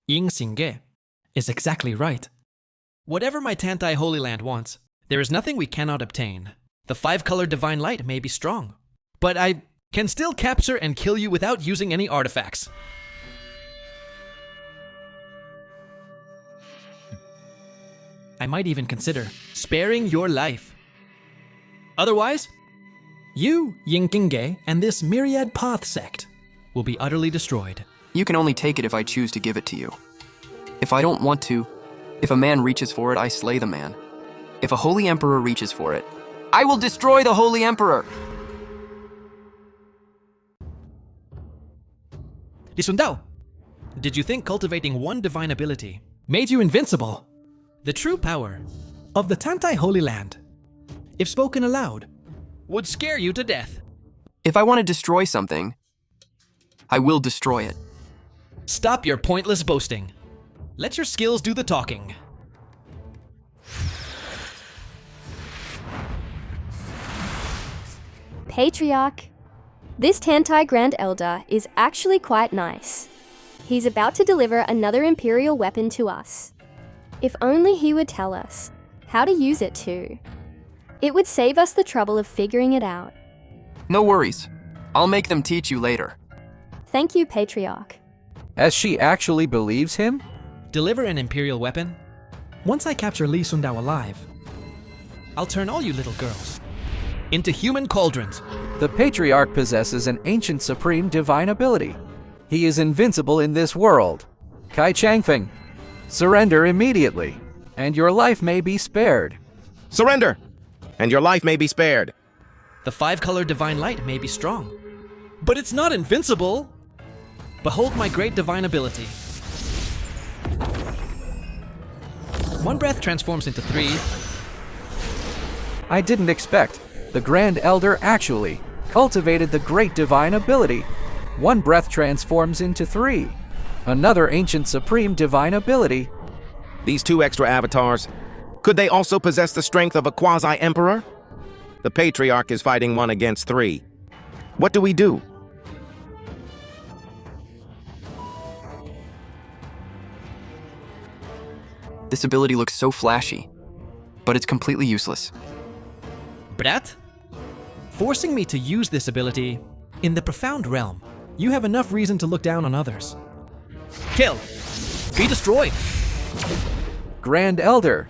Xianxia is exactly right. Whatever my Tantai Holy Land wants, there is nothing we cannot obtain. The 5-colored divine light may be strong, but I can still capture and kill you without using any artifacts. I might even consider sparing your life. Otherwise, you, Yinkinge, and this Myriad Path Sect will be utterly destroyed. You can only take it if I choose to give it to you. If I don't want to, if a man reaches for it, I slay the man. If a holy emperor reaches for it, I will destroy the holy emperor! Lisundao, did you think cultivating one divine ability made you invincible? The true power of the Tantai Holy Land, if spoken aloud, would scare you to death. If I want to destroy something, I will destroy it. Stop your pointless boasting. Let your skills do the talking. Patriarch, this Tantai Grand Elder is actually quite nice. He's about to deliver another Imperial weapon to us. If only he would tell us how to use it too. It would save us the trouble of figuring it out. No worries. I'll make them teach you later. Thank you, Patriarch. As she actually believes him? Deliver an Imperial weapon. Once I capture Li Sundao alive, I'll turn all you little girls into human cauldrons. The Patriarch possesses an ancient supreme divine ability. He is invincible in this world. Kai Changfeng, surrender immediately, and your life may be spared. Surrender, and your life may be spared. The 5-color divine light may be strong, but it's not invincible. Behold my great divine ability. One breath transforms into 3. I didn't expect. The Grand Elder actually cultivated the great divine ability. One breath transforms into 3. Another ancient supreme divine ability. These 2 extra avatars, could they also possess the strength of a quasi-emperor? The Patriarch is fighting 1 against 3. What do we do? This ability looks so flashy, but it's completely useless. Brat? Forcing me to use this ability in the profound realm, you have enough reason to look down on others. Kill! Be destroyed! Grand Elder.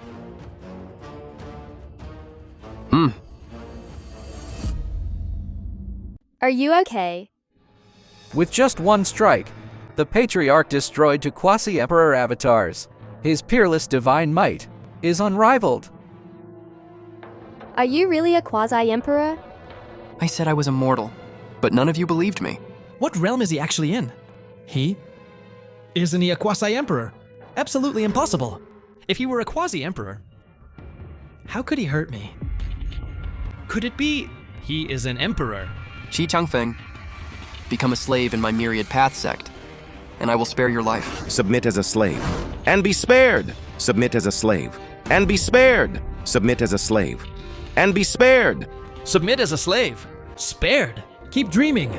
Are you okay? With just 1 strike, the Patriarch destroyed 2 quasi-emperor avatars. His peerless divine might is unrivaled. Are you really a quasi-emperor? I said I was immortal, but none of you believed me. What realm is he actually in? Isn't he a quasi-emperor? Absolutely impossible. If he were a quasi-emperor, how could he hurt me? Could it be he is an emperor? Qi Changfeng, become a slave in my Myriad Path Sect, and I will spare your life. Submit as a slave, and be spared. Submit as a slave, and be spared. Submit as a slave, and be spared. Submit as a slave. Spared. Keep dreaming.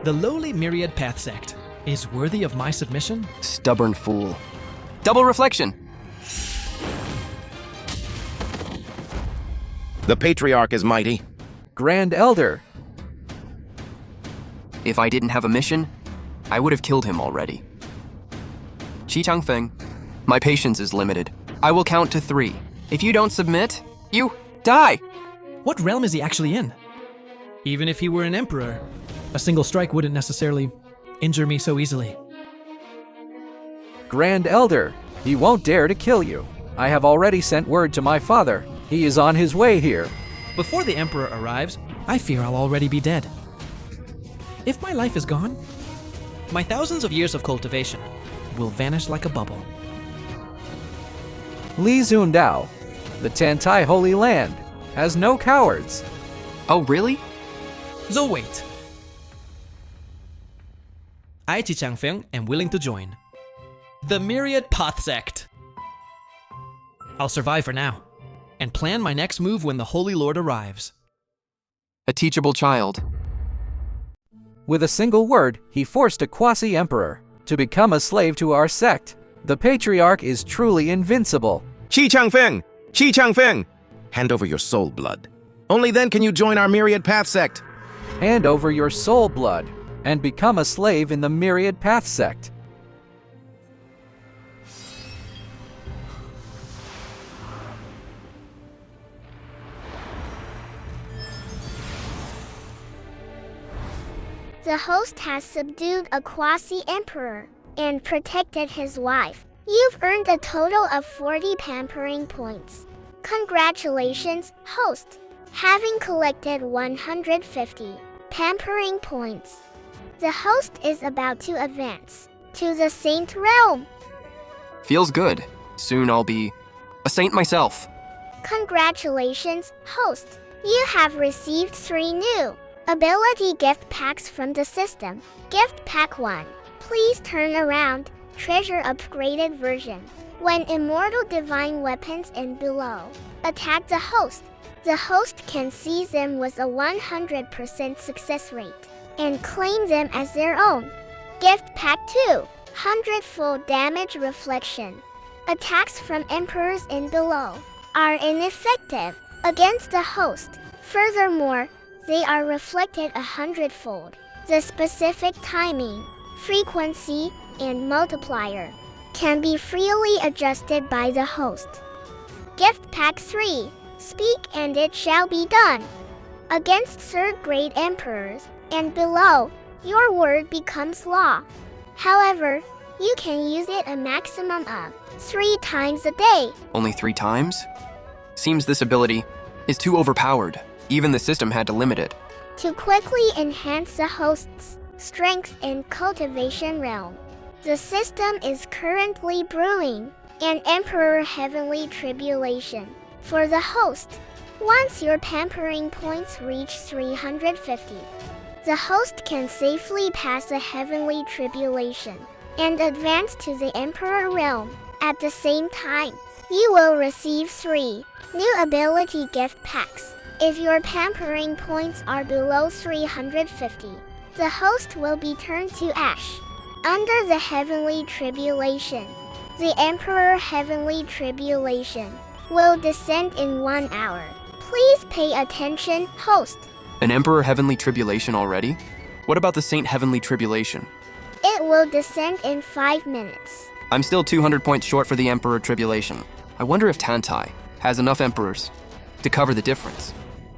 The lowly Myriad Path Sect is worthy of my submission? Stubborn fool. Double reflection. The Patriarch is mighty. Grand Elder. If I didn't have a mission, I would have killed him already. Qi Changfeng, my patience is limited. I will count to 3. If you don't submit, you die! What realm is he actually in? Even if he were an emperor, a single strike wouldn't necessarily injure me so easily. Grand Elder, he won't dare to kill you. I have already sent word to my father. He is on his way here. Before the emperor arrives, I fear I'll already be dead. If my life is gone, my thousands of years of cultivation will vanish like a bubble. Li Zundao, the Tantai Holy Land, has no cowards. Oh, really? So wait. I, Qi Changfeng, am willing to join the Myriad Path Sect. I'll survive for now, and plan my next move when the Holy Lord arrives. A teachable child. With a single word, he forced a quasi-emperor to become a slave to our sect. The Patriarch is truly invincible. Qi Changfeng! Qi Changfeng! Hand over your soul blood. Only then can you join our Myriad Path Sect. Hand over your soul blood and become a slave in the Myriad Path Sect. The host has subdued a quasi-emperor and protected his wife. You've earned a total of 40 pampering points. Congratulations, host! Having collected 150 pampering points, the host is about to advance to the Saint Realm. Feels good. Soon I'll be a saint myself. Congratulations, host! You have received 3 new ability gift packs from the system. Gift Pack 1. Please turn around. Treasure upgraded version. When immortal divine weapons and below attack the host can seize them with a 100% success rate and claim them as their own. Gift Pack 2. 100-fold damage reflection. Attacks from emperors and below are ineffective against the host. Furthermore, they are reflected 100-fold. The specific timing, frequency, and multiplier can be freely adjusted by the host. Gift Pack 3. Speak and it shall be done. Against third-grade emperors and below, your word becomes law. However, you can use it a maximum of 3 times a day. Only 3 times? Seems this ability is too overpowered. Even the system had to limit it. To quickly enhance the host's strength in Cultivation realm, the system is currently brewing an Emperor Heavenly Tribulation for the host. Once your pampering points reach 350, the host can safely pass a Heavenly Tribulation and advance to the Emperor realm. At the same time, you will receive 3 new ability gift packs. If your pampering points are below 350, the host will be turned to ash. Under the Heavenly Tribulation, the Emperor Heavenly Tribulation will descend in 1 hour. Please pay attention, host. An Emperor Heavenly Tribulation already? What about the Saint Heavenly Tribulation? It will descend in 5 minutes. I'm still 200 points short for the Emperor Tribulation. I wonder if Tantai has enough emperors to cover the difference.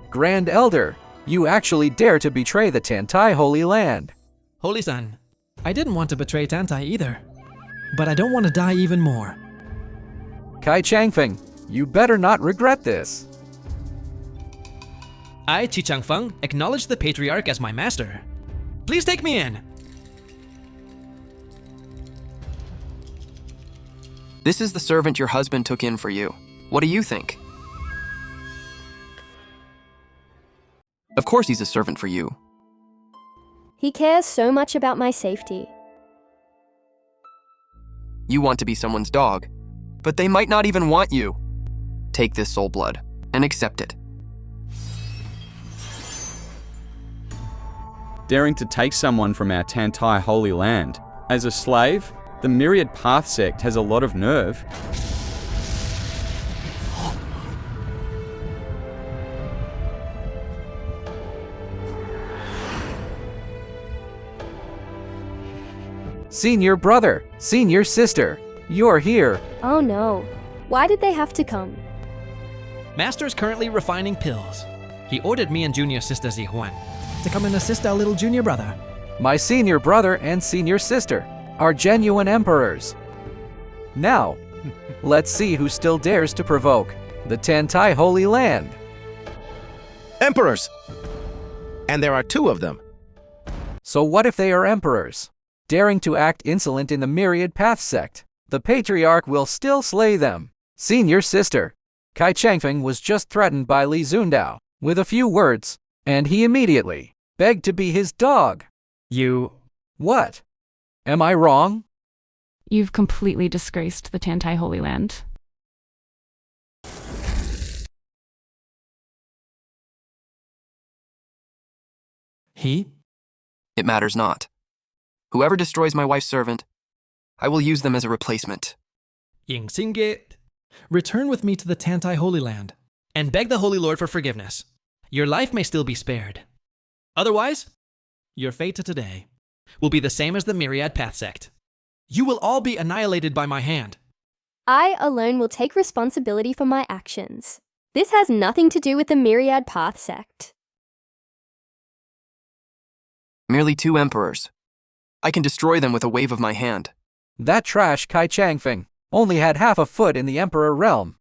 Grand Elder, you actually dare to betray the Tantai Holy Land. Holy Son, I didn't want to betray Tantai either, but I don't want to die even more. Kai Changfeng, you better not regret this. I, Chi Changfeng, acknowledge the Patriarch as my master. Please take me in. This is the servant your husband took in for you. What do you think? Of course he's a servant for you. He cares so much about my safety. You want to be someone's dog, but they might not even want you. Take this soul blood and accept it. Daring to take someone from our Tantai Holy Land as a slave, the Myriad Path Sect has a lot of nerve. Senior brother, senior sister, you're here. Oh no. Why did they have to come? Master is currently refining pills. He ordered me and junior sister Zihuan to come and assist our little junior brother. My senior brother and senior sister are genuine emperors. Now, let's see who still dares to provoke the Tantai Holy Land. Emperors! And there are 2 of them. So what if they are emperors? Daring to act insolent in the Myriad Path Sect, the Patriarch will still slay them. Senior sister, Kai Changfeng was just threatened by Li Zundao with a few words, and he immediately begged to be his dog. You... What? Am I wrong? You've completely disgraced the Tantai Holy Land. He? It matters not. Whoever destroys my wife's servant, I will use them as a replacement. Xianxia, return with me to the Tantai Holy Land and beg the Holy Lord for forgiveness. Your life may still be spared. Otherwise, your fate today will be the same as the Myriad Path Sect. You will all be annihilated by my hand. I alone will take responsibility for my actions. This has nothing to do with the Myriad Path Sect. Merely 2 emperors. I can destroy them with a wave of my hand. That trash Kai Changfeng only had half a foot in the emperor realm.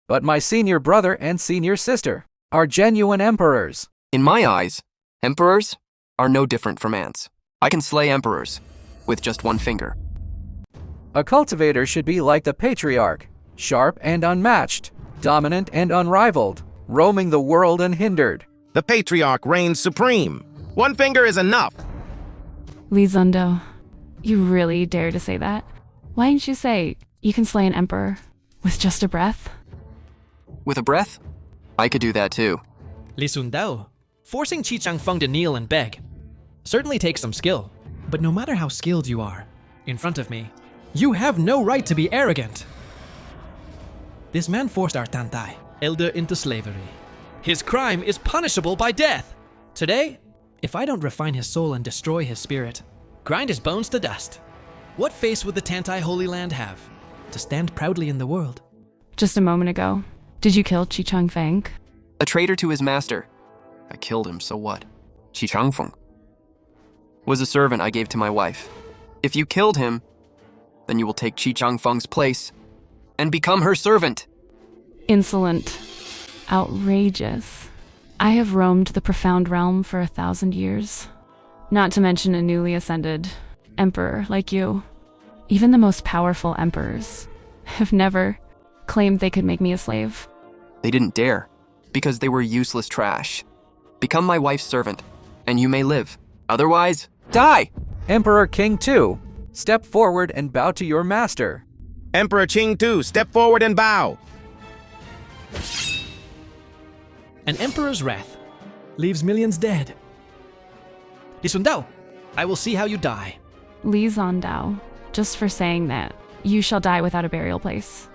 But my senior brother and senior sister are genuine emperors. In my eyes, emperors are no different from ants. I can slay emperors with just 1 finger. A cultivator should be like the Patriarch, sharp and unmatched, dominant and unrivaled, roaming the world unhindered. The Patriarch reigns supreme. 1 finger is enough. Li Zundo, you really dare to say that? Why didn't you say you can slay an emperor with just a breath? With a breath, I could do that too. Li Sundao, forcing Qi Changfeng to kneel and beg certainly takes some skill. But no matter how skilled you are, in front of me, you have no right to be arrogant. This man forced our Tantai elder into slavery. His crime is punishable by death. Today, if I don't refine his soul and destroy his spirit, grind his bones to dust, what face would the Tantai Holy Land have to stand proudly in the world? Just a moment ago, did you kill Qi Changfeng? A traitor to his master. I killed him, so what? Qi Changfeng was a servant I gave to my wife. If you killed him, then you will take Qi Changfeng's place and become her servant. Insolent. Outrageous. I have roamed the profound realm for 1,000 years. Not to mention a newly ascended emperor like you. Even the most powerful emperors have never claimed they could make me a slave. They didn't dare, because they were useless trash. Become my wife's servant, and you may live. Otherwise, die! Emperor King 2, step forward and bow to your master. Emperor Qing Tu, step forward and bow. An emperor's wrath leaves millions dead. Li Sundao, I will see how you die. Li Zondao, just for saying that, you shall die without a burial place.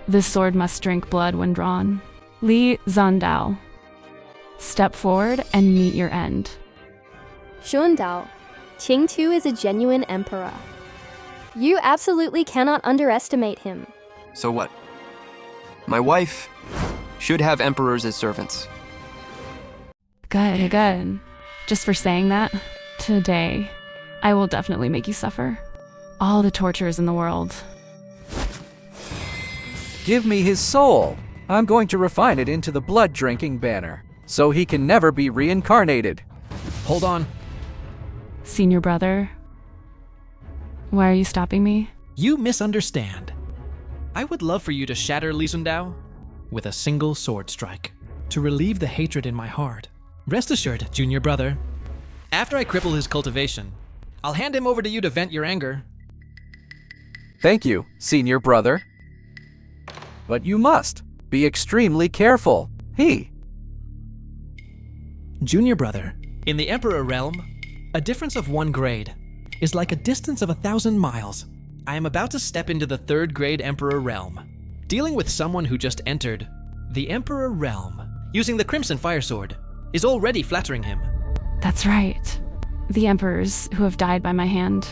This sword must drink blood when drawn. Li Zondao, step forward and meet your end. Shundao, Qing Tu is a genuine emperor. You absolutely cannot underestimate him. So what? My wife should have emperors as servants. Good, good. Just for saying that, today, I will definitely make you suffer. All the tortures in the world. Give me his soul. I'm going to refine it into the blood-drinking banner, so he can never be reincarnated. Hold on. Senior brother, why are you stopping me? You misunderstand. I would love for you to shatter Li Sundao with a single sword strike to relieve the hatred in my heart. Rest assured, junior brother, after I cripple his cultivation, I'll hand him over to you to vent your anger. Thank you, senior brother. But you must be extremely careful. Junior brother, in the Emperor realm, a difference of 1 grade is like a distance of 1,000 miles. I am about to step into the 3rd grade Emperor realm, dealing with someone who just entered the Emperor realm. Using the Crimson Fire Sword is already flattering him. That's right. The emperors who have died by my hand.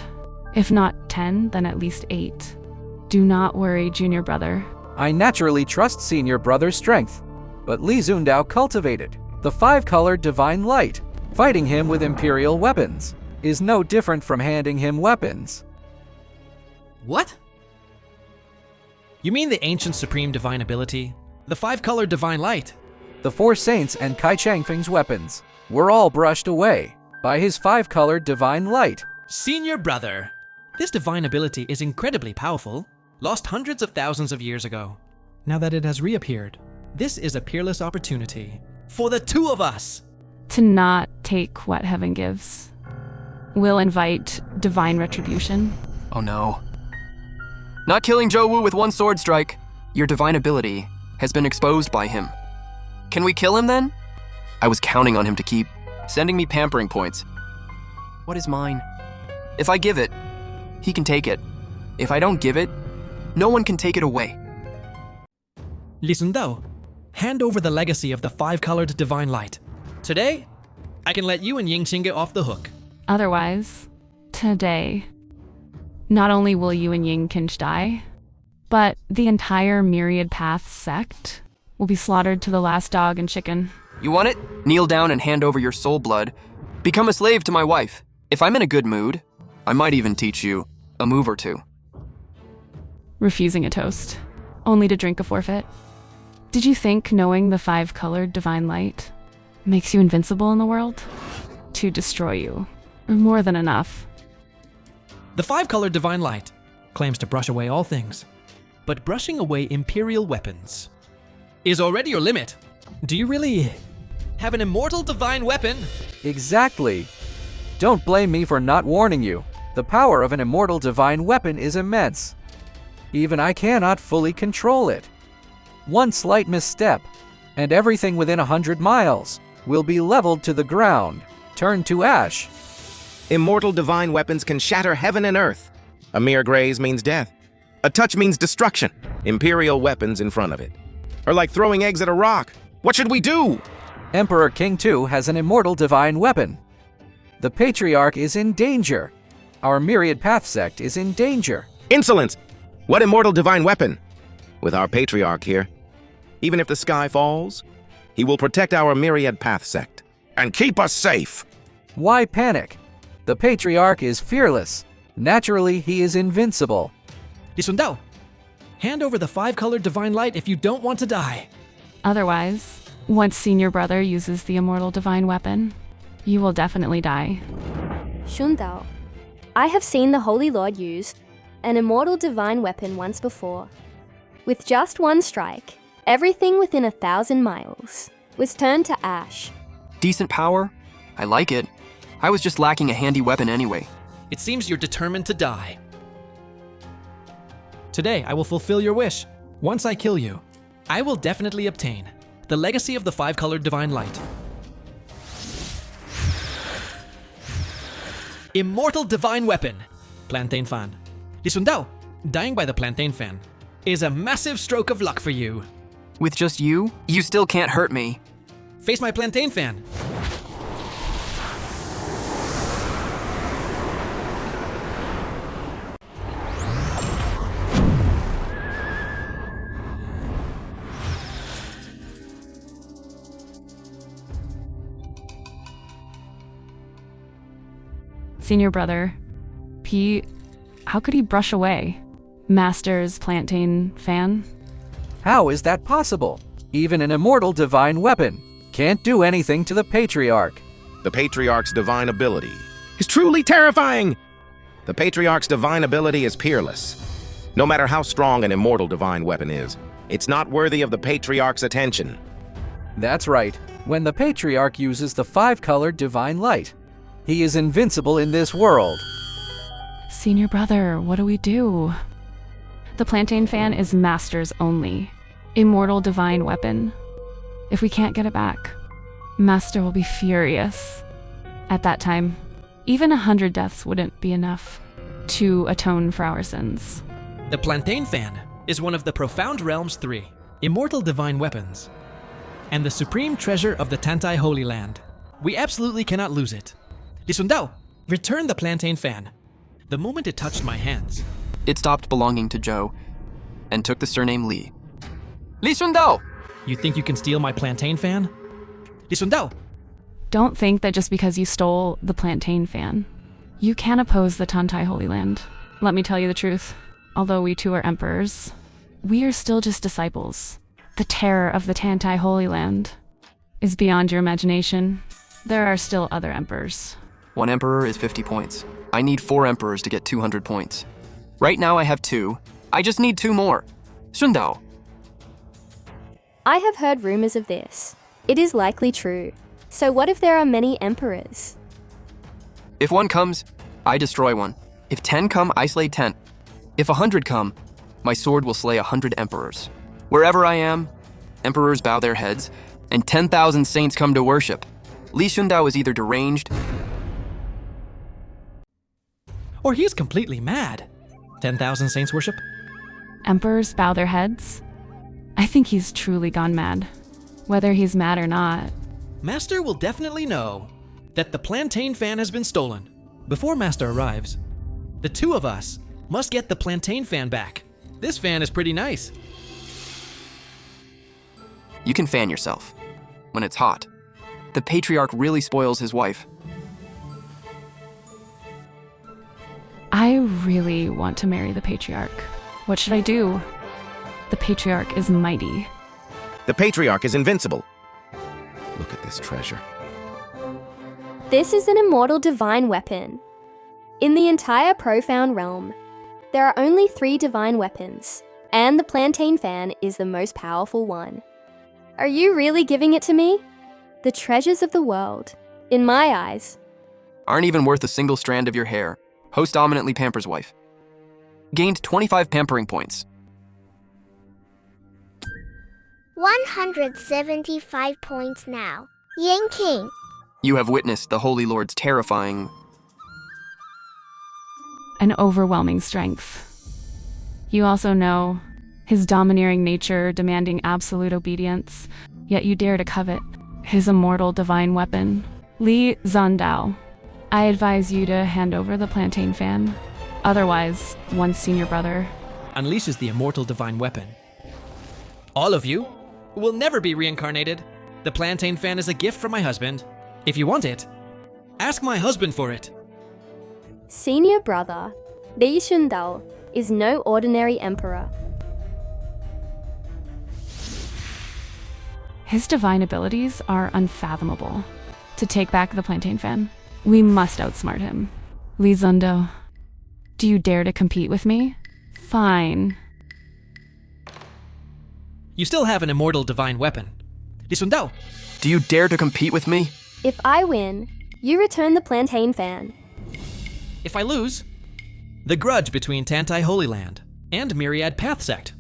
If not 10, then at least 8. Do not worry, junior brother. I naturally trust senior brother's strength, but Li Zundao cultivated the 5-colored divine light. Fighting him with imperial weapons is no different from handing him weapons. What? You mean the ancient supreme divine ability? The 5-colored divine light? The 4 saints and Kai Changfeng's weapons were all brushed away by his 5-colored divine light. Senior brother, this divine ability is incredibly powerful, lost hundreds of thousands of years ago. Now that it has reappeared, this is a peerless opportunity for the 2 of us To not take what heaven gives will invite divine retribution. Oh no. Not killing Zhou Wu with 1 sword strike. Your divine ability has been exposed by him. Can we kill him then? I was counting on him to keep sending me pampering points. What is mine? If I give it, he can take it. If I don't give it, no one can take it away. Li Sundao, hand over the legacy of the 5-colored divine light. Today, I can let you and Xianxia off the hook. Otherwise, today, not only will you and Yingkinch die, but the entire Myriad Path sect will be slaughtered to the last dog and chicken. You want it? Kneel down and hand over your soul blood. Become a slave to my wife. If I'm in a good mood, I might even teach you a move or two. Refusing a toast, only to drink a forfeit. Did you think knowing the 5-colored divine light makes you invincible in the world? To destroy you, or more than enough. The 5-colored divine light claims to brush away all things, but brushing away imperial weapons is already your limit. Do you really have an immortal divine weapon? Exactly. Don't blame me for not warning you. The power of an immortal divine weapon is immense. Even I cannot fully control it. One slight misstep, and everything within 100 miles will be leveled to the ground, turned to ash. Immortal divine weapons can shatter heaven and earth. A mere graze means death. A touch means destruction. Imperial weapons in front of it are like throwing eggs at a rock. What should we do? Emperor King 2 has an immortal divine weapon. The Patriarch is in danger. Our Myriad Path Sect is in danger. Insolence! What immortal divine weapon? With our Patriarch here, even if the sky falls, he will protect our Myriad Path Sect and keep us safe. Why panic? The Patriarch is fearless. Naturally, he is invincible. Lisundao, hand over the 5-colored divine light if you don't want to die. Otherwise, once senior brother uses the immortal divine weapon, you will definitely die. Shundao, I have seen the Holy Lord use an immortal divine weapon once before. With just one strike, everything within 1,000 miles was turned to ash. Decent power? I like it. I was just lacking a handy weapon anyway. It seems you're determined to die. Today, I will fulfill your wish. Once I kill you, I will definitely obtain the legacy of the 5-colored divine light. Immortal divine weapon, Plantain Fan. Lisundao, dying by the Plantain Fan is a massive stroke of luck for you. With just you, you still can't hurt me. Face my Plantain Fan. Senior brother, P, how could he brush away Master's Plantain Fan? How is that possible? Even an immortal divine weapon can't do anything to the Patriarch. The Patriarch's divine ability is truly terrifying. The Patriarch's divine ability is peerless. No matter how strong an immortal divine weapon is, it's not worthy of the Patriarch's attention. That's right. When the Patriarch uses the 5-colored divine light, he is invincible in this world. Senior brother, what do we do? The Plantain Fan is Master's only immortal divine weapon. If we can't get it back, Master will be furious. At that time, even 100 deaths wouldn't be enough to atone for our sins. The Plantain Fan is one of the Profound Realm's 3 immortal divine weapons, and the supreme treasure of the Tantai Holy Land. We absolutely cannot lose it. Lisundao, return the Plantain Fan. The moment it touched my hands, It stopped belonging to Zhou and took the surname Li. Li Shundao! you think you can steal my Plantain Fan? Lisundao, Don't think that just because you stole the Plantain Fan, you can oppose the Tantai Holy Land. Let me tell you the truth. Although we too are emperors, we are still just disciples. The terror of the Tantai Holy Land is beyond your imagination. There are still other emperors. 1 emperor is 50 points. I need 4 emperors to get 200 points. Right now I have 2. I just need 2 more. Shundao. I have heard rumors of this. It is likely true. So what if there are many emperors? If 1 comes, I destroy 1. If 10 come, I slay 10. If 100 come, my sword will slay 100 emperors. Wherever I am, emperors bow their heads, and 10,000 saints come to worship. Li Shundao is either deranged or he is completely mad. 10,000 saints worship? Emperors bow their heads? I think he's truly gone mad. Whether he's mad or not. Master will definitely know that the Plantain Fan has been stolen. Before Master arrives, the 2 of us must get the Plantain Fan back. This fan is pretty nice. You can fan yourself when it's hot. The Patriarch really spoils his wife. really want to marry the Patriarch. What should I do? The Patriarch is mighty. The Patriarch is invincible. Look at this treasure. This is an immortal divine weapon. In the entire Profound Realm, there are only 3 divine weapons, and the plantain fan is the most powerful one. Are you really giving it to me? The treasures of the world, in my eyes, Aren't even worth a single strand of your hair. Host dominantly pampers wife. Gained 25 pampering points. 175 points now. Yin King. You have witnessed the Holy Lord's terrifying... An overwhelming strength. You also know his domineering nature demanding absolute obedience, yet you dare to covet his immortal divine weapon. Li Zandao, I advise you to hand over the plantain fan. Otherwise, one senior brother Unleashes the immortal divine weapon. All of you will never be reincarnated. The plantain fan is a gift from my husband. If you want it, ask my husband for it. Senior brother, Li Shundao, is no ordinary emperor. His divine abilities are unfathomable. To take back the plantain fan, we must outsmart him. Li Zundo, do you dare to compete with me? Fine. You still have an immortal divine weapon. Lisundao, Do you dare to compete with me? If I win, you return the plantain fan. if I lose, the grudge between Tantai Holy Land and Myriad Path Sect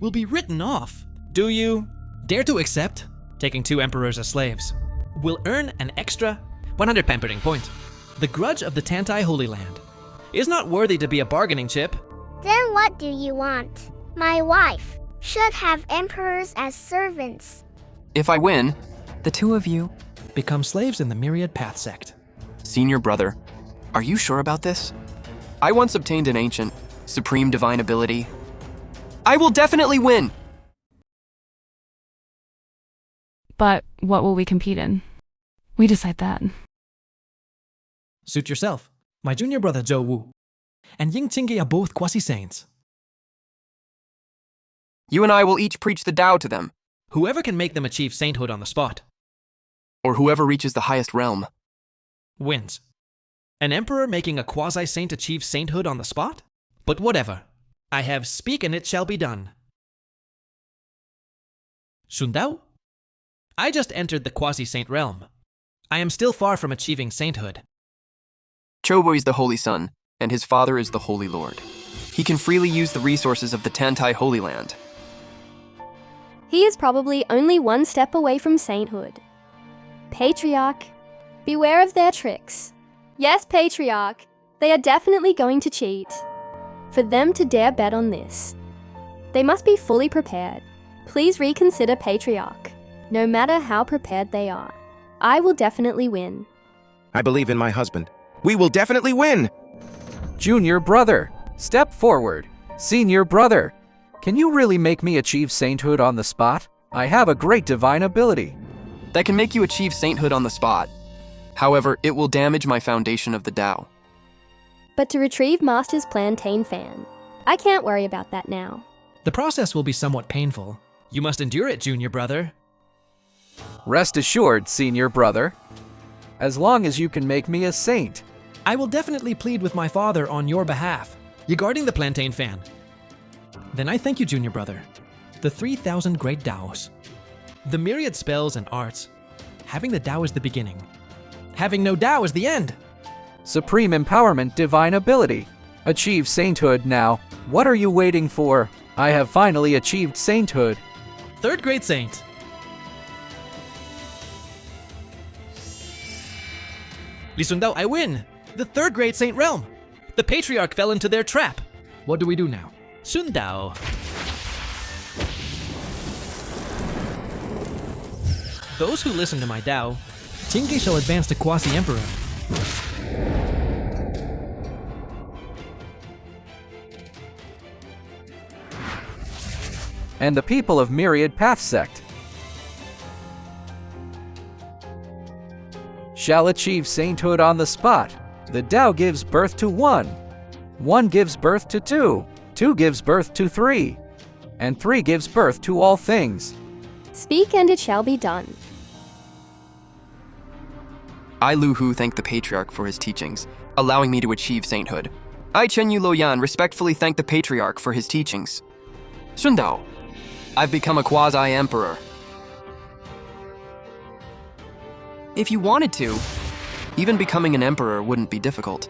will be written off. Do you dare to accept taking 2 emperors as slaves? Will earn an extra 100 pampering point. The grudge of the Tantai Holy Land is not worthy to be a bargaining chip. Then what do you want? My wife should have emperors as servants. If I win, the 2 of you... Become slaves in the Myriad Path Sect. Senior brother, are you sure about this? I once obtained an ancient, supreme divine ability. I will definitely win! But what will we compete in? We decide that. Suit yourself. My junior brother Zhou Wu and Ying Qingge are both quasi-saints. You and I will each preach the Tao to them, Whoever can make them achieve sainthood on the spot or whoever reaches the highest realm. wins. An emperor making a quasi-saint achieve sainthood on the spot? But whatever. I have speak and it shall be done. Shundao? I just entered the quasi-saint realm. I am still far from achieving sainthood. Chobo is the Holy Son, and his father is the Holy Lord. He can freely use the resources of the Tantai Holy Land. He is probably only 1 step away from sainthood. Patriarch, beware of their tricks. Yes, Patriarch, they are definitely going to cheat. For them to dare bet on this, they must be fully prepared. Please reconsider, Patriarch. No matter how prepared they are, I will definitely win. I believe in my husband. We will definitely win! Junior brother, step forward. Senior brother, can you really make me achieve sainthood on the spot? I have a great divine ability. That can make you achieve sainthood on the spot. However, it will damage my foundation of the Tao. But to retrieve Master's plantain fan, I can't worry about that now. The process will be somewhat painful. You must endure it, junior brother. Rest assured, senior brother. As long as you can make me a saint. I will definitely plead with my father on your behalf regarding the plantain fan. Then I thank you, junior brother. The 3,000 great Taos. The myriad spells and arts. Having the Tao is the beginning. Having no Tao is the end. Supreme empowerment, divine ability. Achieve sainthood now. What are you waiting for? I have finally achieved sainthood. 3rd grade saint. Lisundao, I win! The 3rd grade saint realm! The Patriarch fell into their trap. What do we do now? Sundao. Those who listen to my Tao, Qingge shall advance to quasi-emperor. And the people of Myriad Path Sect shall achieve sainthood on the spot. The Tao gives birth to 1. 1 gives birth to 2, 2 gives birth to 3, and 3 gives birth to all things. Speak and it shall be done. I, Lu Hu, thank the Patriarch for his teachings, allowing me to achieve sainthood. I, Chen Yu Loyan, respectfully thank the Patriarch for his teachings. Shundao, I've become a quasi-emperor. If you wanted to, even becoming an emperor wouldn't be difficult.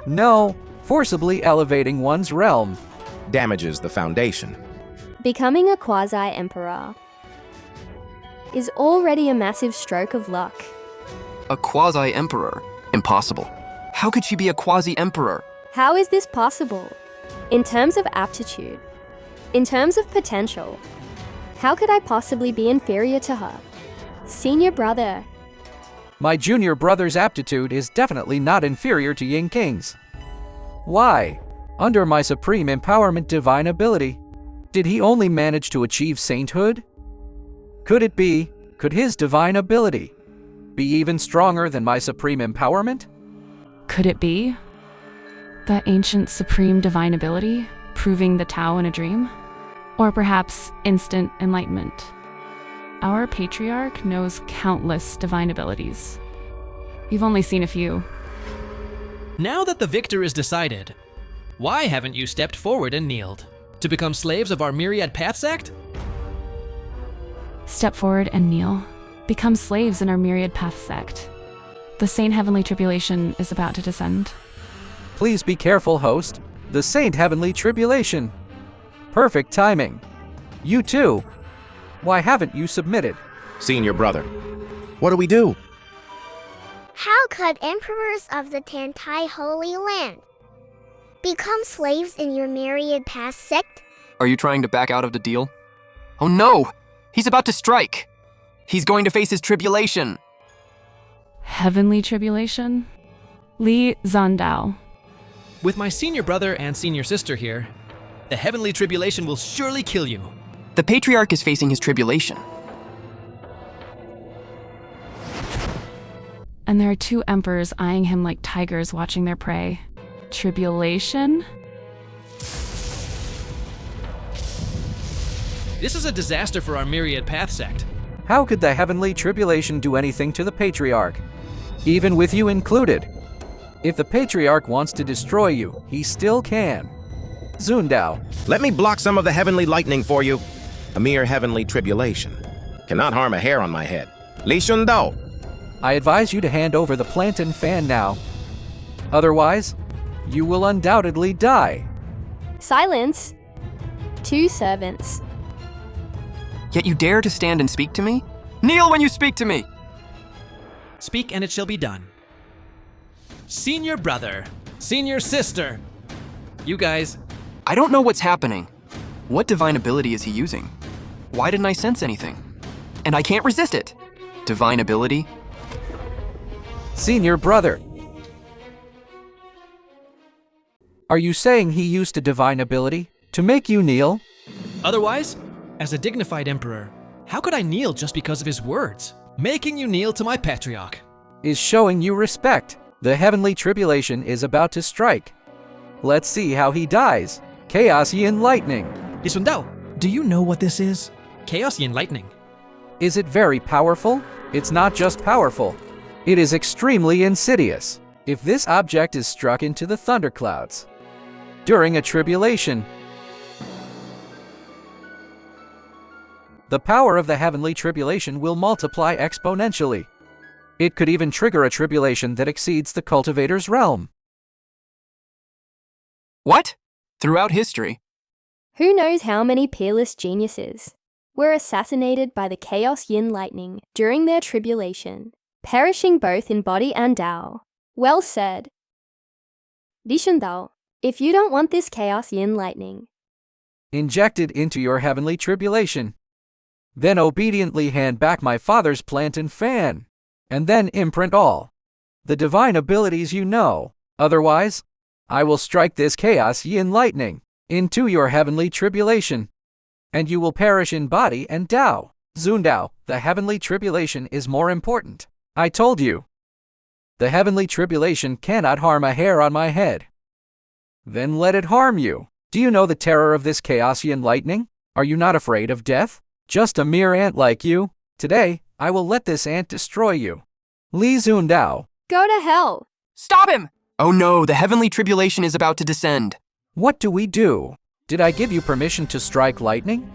No, forcibly elevating one's realm. Damages the foundation. Becoming a quasi-emperor is already a massive stroke of luck. A quasi-emperor? Impossible. How could she be a quasi-emperor? How is this possible? In terms of aptitude, in terms of potential, how could I possibly be inferior to her? Senior brother, My junior brother's aptitude is definitely not inferior to Ying King's. Why? Under my supreme empowerment divine ability, did he only manage to achieve sainthood? Could his divine ability be even stronger than my supreme empowerment? Could it be? The ancient supreme divine ability, proving the Tao in a dream? Or perhaps instant enlightenment? Our Patriarch knows countless divine abilities. You've only seen a few. Now that the victor is decided, why haven't you stepped forward and kneeled? To become slaves of our Myriad Path Sect? Step forward and kneel. Become slaves in our Myriad Path Sect. The Saint Heavenly Tribulation is about to descend. Please be careful, host. The Saint Heavenly Tribulation. Perfect timing. You too. Why haven't you submitted? Senior brother, what do we do? How could emperors of the Tantai Holy Land become slaves in your Myriad Path Sect? Are you trying to back out of the deal? Oh no! He's about to strike! He's going to face his tribulation! Heavenly Tribulation? Li Zandao. With my senior brother and senior sister here, the Heavenly Tribulation will surely kill you. The Patriarch is facing his tribulation. And there are 2 emperors eyeing him like tigers watching their prey. Tribulation? This is a disaster for our Myriad Path Sect. How could the Heavenly Tribulation do anything to the Patriarch? Even with you included. If the Patriarch wants to destroy you, he still can. Zundao. Let me block some of the heavenly lightning for you. A mere heavenly tribulation cannot harm a hair on my head. Li Shundao. I advise you to hand over the plantain fan now. Otherwise, you will undoubtedly die. silence. 2 servants. Yet you dare to stand and speak to me? Kneel when you speak to me! Speak and it shall be done. Senior brother, senior sister. You guys. I don't know what's happening. What divine ability is he using? Why didn't I sense anything? And I can't resist it. Divine ability? Senior brother. Are you saying he used a divine ability to make you kneel? Otherwise, as a dignified emperor, how could I kneel just because of his words? Making you kneel to my Patriarch. Is showing you respect. The Heavenly Tribulation is about to strike. Let's see how he dies. Chaosian Lightning. Lisundao, do you know what this is? Chaosian lightning. Is it very powerful? It's not just powerful. It is extremely insidious. If this object is struck into the thunderclouds during a tribulation, the power of the Heavenly Tribulation will multiply exponentially. It could even trigger a tribulation that exceeds the Cultivator's realm. What? Throughout history? Who knows how many peerless geniuses were assassinated by the Chaos Yin Lightning during their tribulation, perishing both in body and Dao. Well said. Li Shundao, if you don't want this Chaos Yin Lightning, injected into your heavenly tribulation. Then obediently hand back my father's plant and fan, and then imprint all the divine abilities you know. Otherwise, I will strike this chaos yin lightning into your heavenly tribulation, and you will perish in body and Tao. Zundao, the heavenly tribulation is more important. I told you. The heavenly tribulation cannot harm a hair on my head. Then let it harm you. Do you know the terror of this Chaosian lightning? Are you not afraid of death? Just a mere ant like you. Today, I will let this ant destroy you. Li Zundao. Go to hell. Stop him! Oh no, the heavenly tribulation is about to descend. What do we do? Did I give you permission to strike lightning?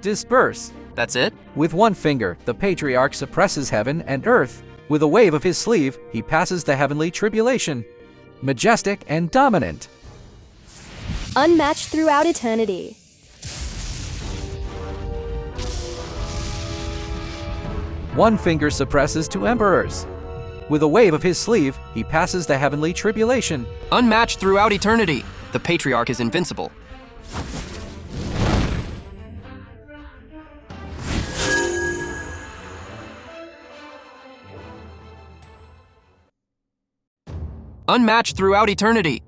Disperse. That's it? With one finger, the Patriarch suppresses heaven and earth. With a wave of his sleeve, he passes the heavenly tribulation. Majestic and dominant. Unmatched throughout eternity. One finger suppresses two emperors. With a wave of his sleeve, he passes the heavenly tribulation. Unmatched throughout eternity. The Patriarch is invincible. Unmatched throughout eternity.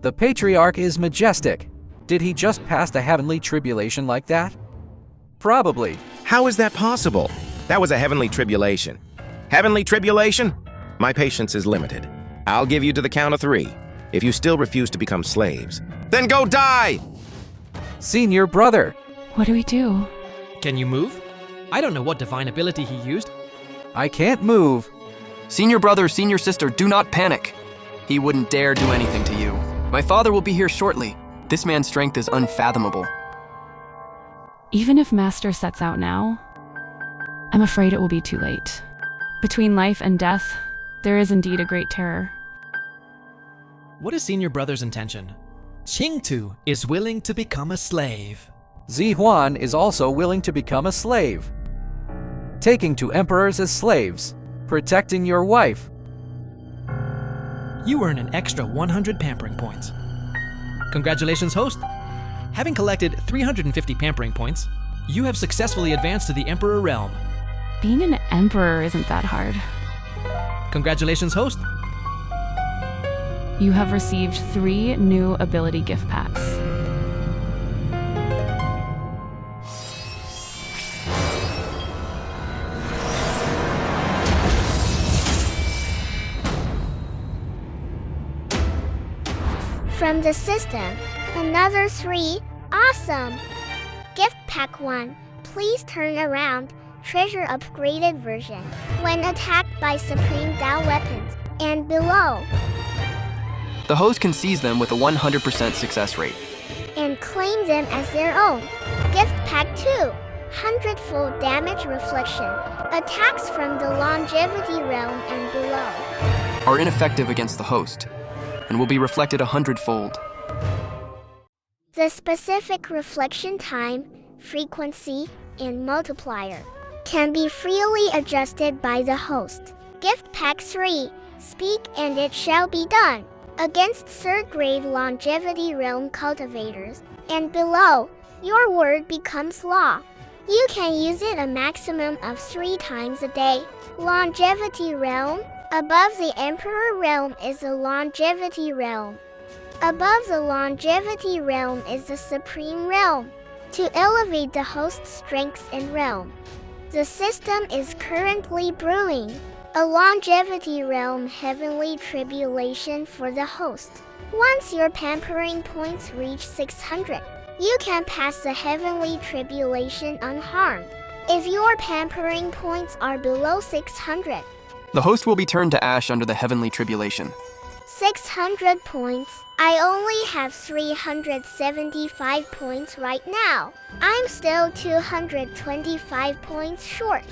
The Patriarch is majestic. Did he just pass the heavenly tribulation like that? Probably. How is that possible? That was a heavenly tribulation. Heavenly tribulation? My patience is limited. I'll give you to the count of 3. If you still refuse to become slaves, then go die! Senior brother. What do we do? Can you move? I don't know what divine ability he used. I can't move. Senior brother, senior sister, do not panic. He wouldn't dare do anything to you. My father will be here shortly. This man's strength is unfathomable. Even if Master sets out now, I'm afraid it will be too late. Between life and death, there is indeed a great terror. What is senior brother's intention? Qingtu is willing to become a slave. Zihuan is also willing to become a slave. Taking 2 emperors as slaves. Protecting your wife. You earn an extra 100 pampering points. Congratulations, host! Having collected 350 pampering points, you have successfully advanced to the Emperor realm. Being an emperor isn't that hard. Congratulations, host! You have received 3 new ability gift packs. From the system, another 3. Awesome! Gift Pack 1. Please turn around. Treasure upgraded version. When attacked by Supreme Tao weapons. And below. The host can seize them with a 100% success rate. And claim them as their own. Gift Pack 2. 100-fold damage reflection. Attacks from the longevity realm and below. Are ineffective against the host, and will be reflected 100-fold. The specific reflection time, frequency, and multiplier can be freely adjusted by the host. Gift Pack 3. Speak and it shall be done. Against 3rd grade longevity realm cultivators. And below, your word becomes law. You can use it a maximum of 3 times a day. Longevity realm. Above the Emperor realm is the longevity realm. Above the longevity realm is the Supreme realm. To elevate the host's strengths and realm, the system is currently brewing a longevity realm heavenly tribulation for the host. Once your pampering points reach 600, you can pass the heavenly tribulation unharmed. If your pampering points are below 600, The host will be turned to ash under the heavenly tribulation. 600 points. I only have 375 points right now. I'm still 225 points short.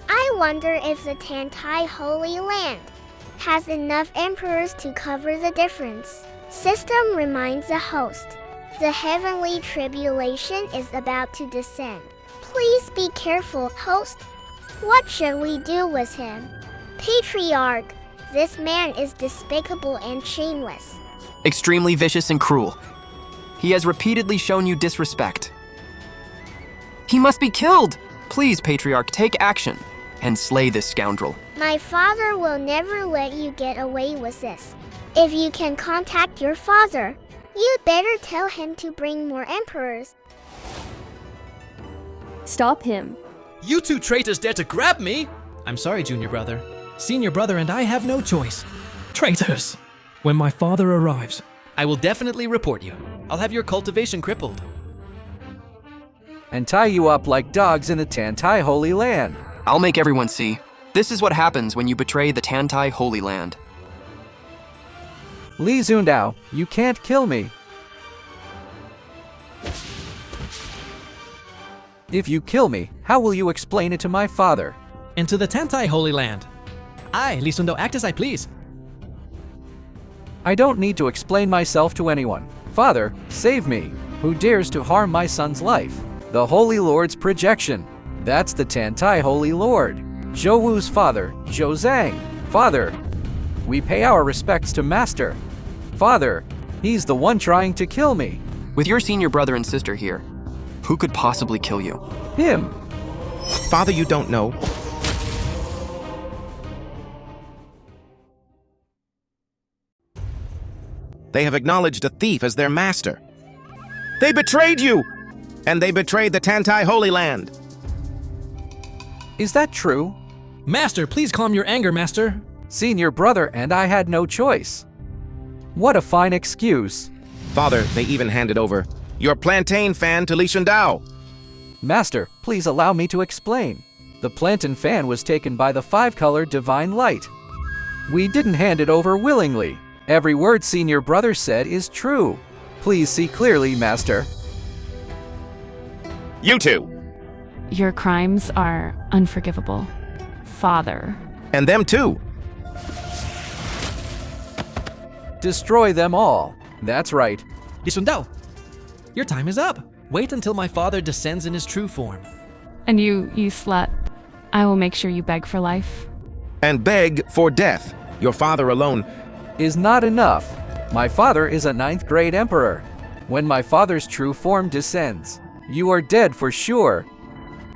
I wonder if the Tantai Holy Land has enough emperors to cover the difference. System reminds the host. The heavenly tribulation is about to descend. Please be careful, host. What should we do with him? Patriarch, This man is despicable and shameless. Extremely vicious and cruel. He has repeatedly shown you disrespect. He must be killed! Please, Patriarch, take action and slay this scoundrel. My father will never let you get away with this. If you can contact your father, you'd better tell him to bring more emperors. Stop him. You two traitors dare to grab me? I'm sorry, junior brother. Senior brother and I have no choice. Traitors! When my father arrives, I will definitely report you. I'll have your cultivation crippled. And tie you up like dogs in the Tantai Holy Land. I'll make everyone see. This is what happens when you betray the Tantai Holy Land. Li Zundao, you can't kill me. If you kill me, how will you explain it to my father? Into the Tantai Holy Land. I, Li Sundo, act as I please. I don't need to explain myself to anyone. Father, save me. Who dares to harm my son's life? The Holy Lord's projection. That's the Tantai Holy Lord. Zhou Wu's father, Zhou Zhang. Father, we pay our respects to Master. Father, he's the one trying to kill me. With your senior brother and sister here, who could possibly kill you? Him. Father, you don't know. They have acknowledged a thief as their master. They betrayed you! And they betrayed the Tantai Holy Land. Is that true? Master, please calm your anger, Master. Senior brother and I had no choice. What a fine excuse. Father, they even handed over your plantain fan to Li Shundao. Master, please allow me to explain. The plantain fan was taken by the five-color divine light. We didn't hand it over willingly. Every word senior brother said is true. Please see clearly, Master. You two! Your crimes are unforgivable. Father. And them too! Destroy them all. That's right. Li Sundao, your time is up. Wait until my father descends in his true form. And you slut. I will make sure you beg for life. And beg for death. Your father alone Is not enough. My father is a 9th grade emperor. When my father's true form descends, you are dead for sure.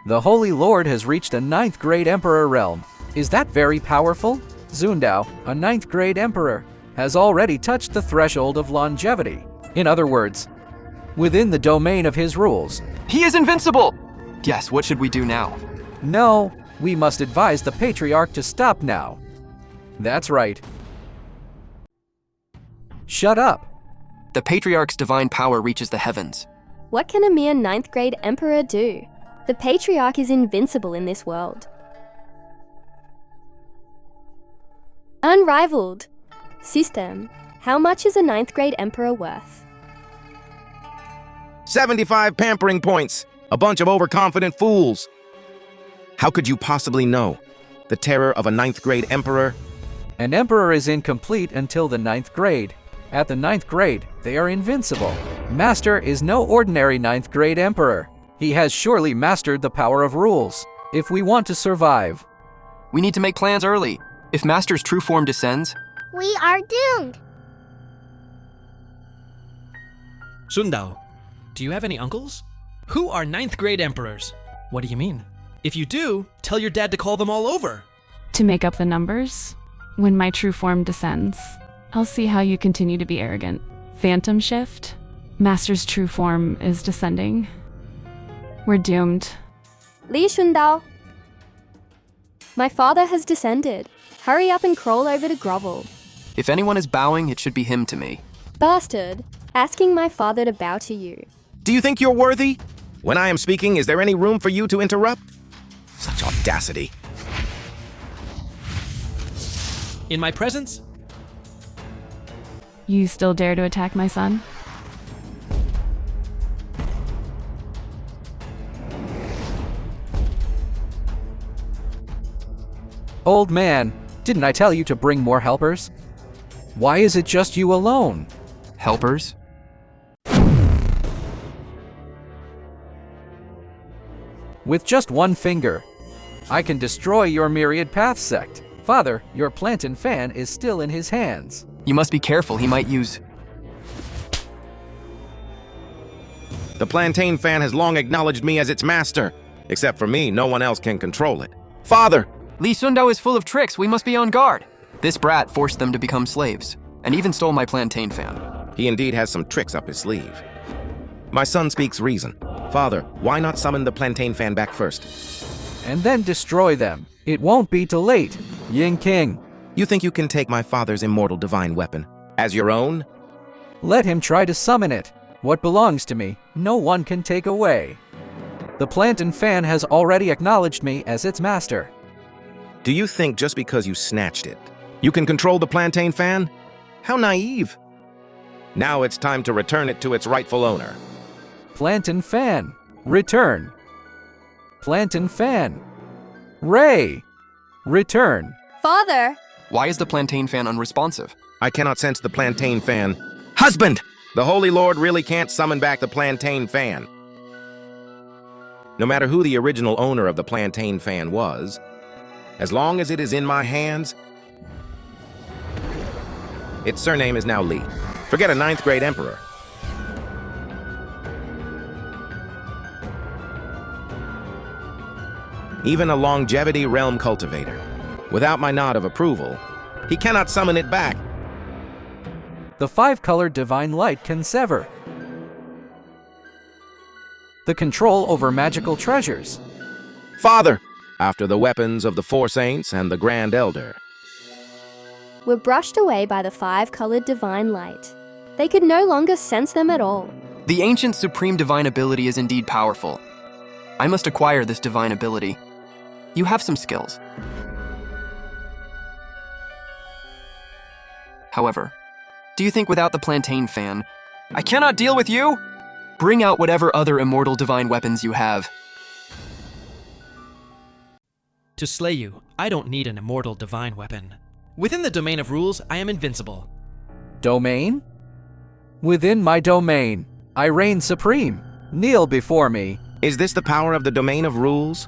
The Holy Lord has reached a 9th grade emperor realm. Is that very powerful? Zundao, a 9th grade emperor, has already touched the threshold of longevity. In other words, within the domain of his rules. He is invincible! Yes, what should we do now? No, we must advise the Patriarch to stop now. That's right. Shut up. The Patriarch's divine power reaches the heavens. What can a mere 9th grade emperor do? The Patriarch is invincible in this world. Unrivaled. System. How much is a 9th grade emperor worth? 75 pampering points. A bunch of overconfident fools. How could you possibly know? The terror of a 9th grade emperor? An emperor is incomplete until the 9th grade. At the 9th grade, they are invincible. Master is no ordinary 9th grade emperor. He has surely mastered the power of rules. If we want to survive, We need to make plans early. If Master's true form descends, We are doomed. Sundao, do you have any uncles? Who are 9th grade emperors? What do you mean? If you do, tell your dad to call them all over. To make up the numbers, when my true form descends, I'll see how you continue to be arrogant. Phantom shift. Master's true form is descending. We're doomed. Li Shundao. My father has descended. Hurry up and crawl over to grovel. if anyone is bowing, it should be him to me. Bastard. Asking my father to bow to you. Do you think you're worthy? When I am speaking, is there any room for you to interrupt? Such audacity. In my presence? You still dare to attack my son? Old man, didn't I tell you to bring more helpers? Why is it just you alone? Helpers? With just one finger, I can destroy your myriad path sect. Father, your plantain fan is still in his hands. You must be careful, he might use... The plantain fan has long acknowledged me as its master. Except for me, no one else can control it. Father! Li Shundao is full of tricks, we must be on guard. This brat forced them to become slaves, and even stole my plantain fan. He indeed has some tricks up his sleeve. My son speaks reason. Father, why not summon the plantain fan back first? And then destroy them. It won't be too late. Yin King, You think you can take my father's immortal divine weapon as your own? let him try to summon it. What belongs to me, no one can take away. The plantain fan has already acknowledged me as its master. Do you think just because you snatched it, you can control the plantain fan? How naive. Now it's time to return it to its rightful owner. Plantain fan, return. Plantain fan, Ray, return. Father! Why is the plantain fan unresponsive? I cannot sense the plantain fan. Husband! The Holy Lord really can't summon back the plantain fan. No matter who the original owner of the plantain fan was, as long as it is in my hands, its surname is now Li. Forget a 9th grade emperor. Even a longevity realm cultivator. Without my nod of approval, he cannot summon it back. The 5-colored divine light can sever the control over magical treasures. Father, after the weapons of the 4 saints and the Grand Elder, Were brushed away by the 5-colored divine light. They could no longer sense them at all. The ancient supreme divine ability is indeed powerful. I must acquire this divine ability. You have some skills. However, do you think without the plantain fan, I cannot deal with you? Bring out whatever other immortal divine weapons you have. To slay you, I don't need an immortal divine weapon. Within the domain of rules, I am invincible. Domain? Within my domain, I reign supreme. Kneel before me. is this the power of the domain of rules?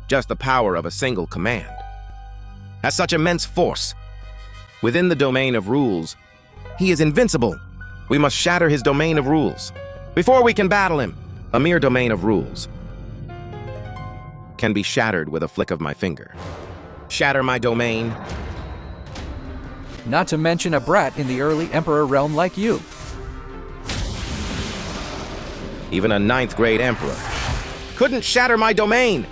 Just the power of a single command. Has such immense force. Within the domain of rules, he is invincible. We must shatter his domain of rules. Before we can battle him, a mere domain of rules can be shattered with a flick of my finger. Shatter my domain. Not to mention a brat in the early emperor realm like you. Even a 9th grade emperor couldn't shatter my domain.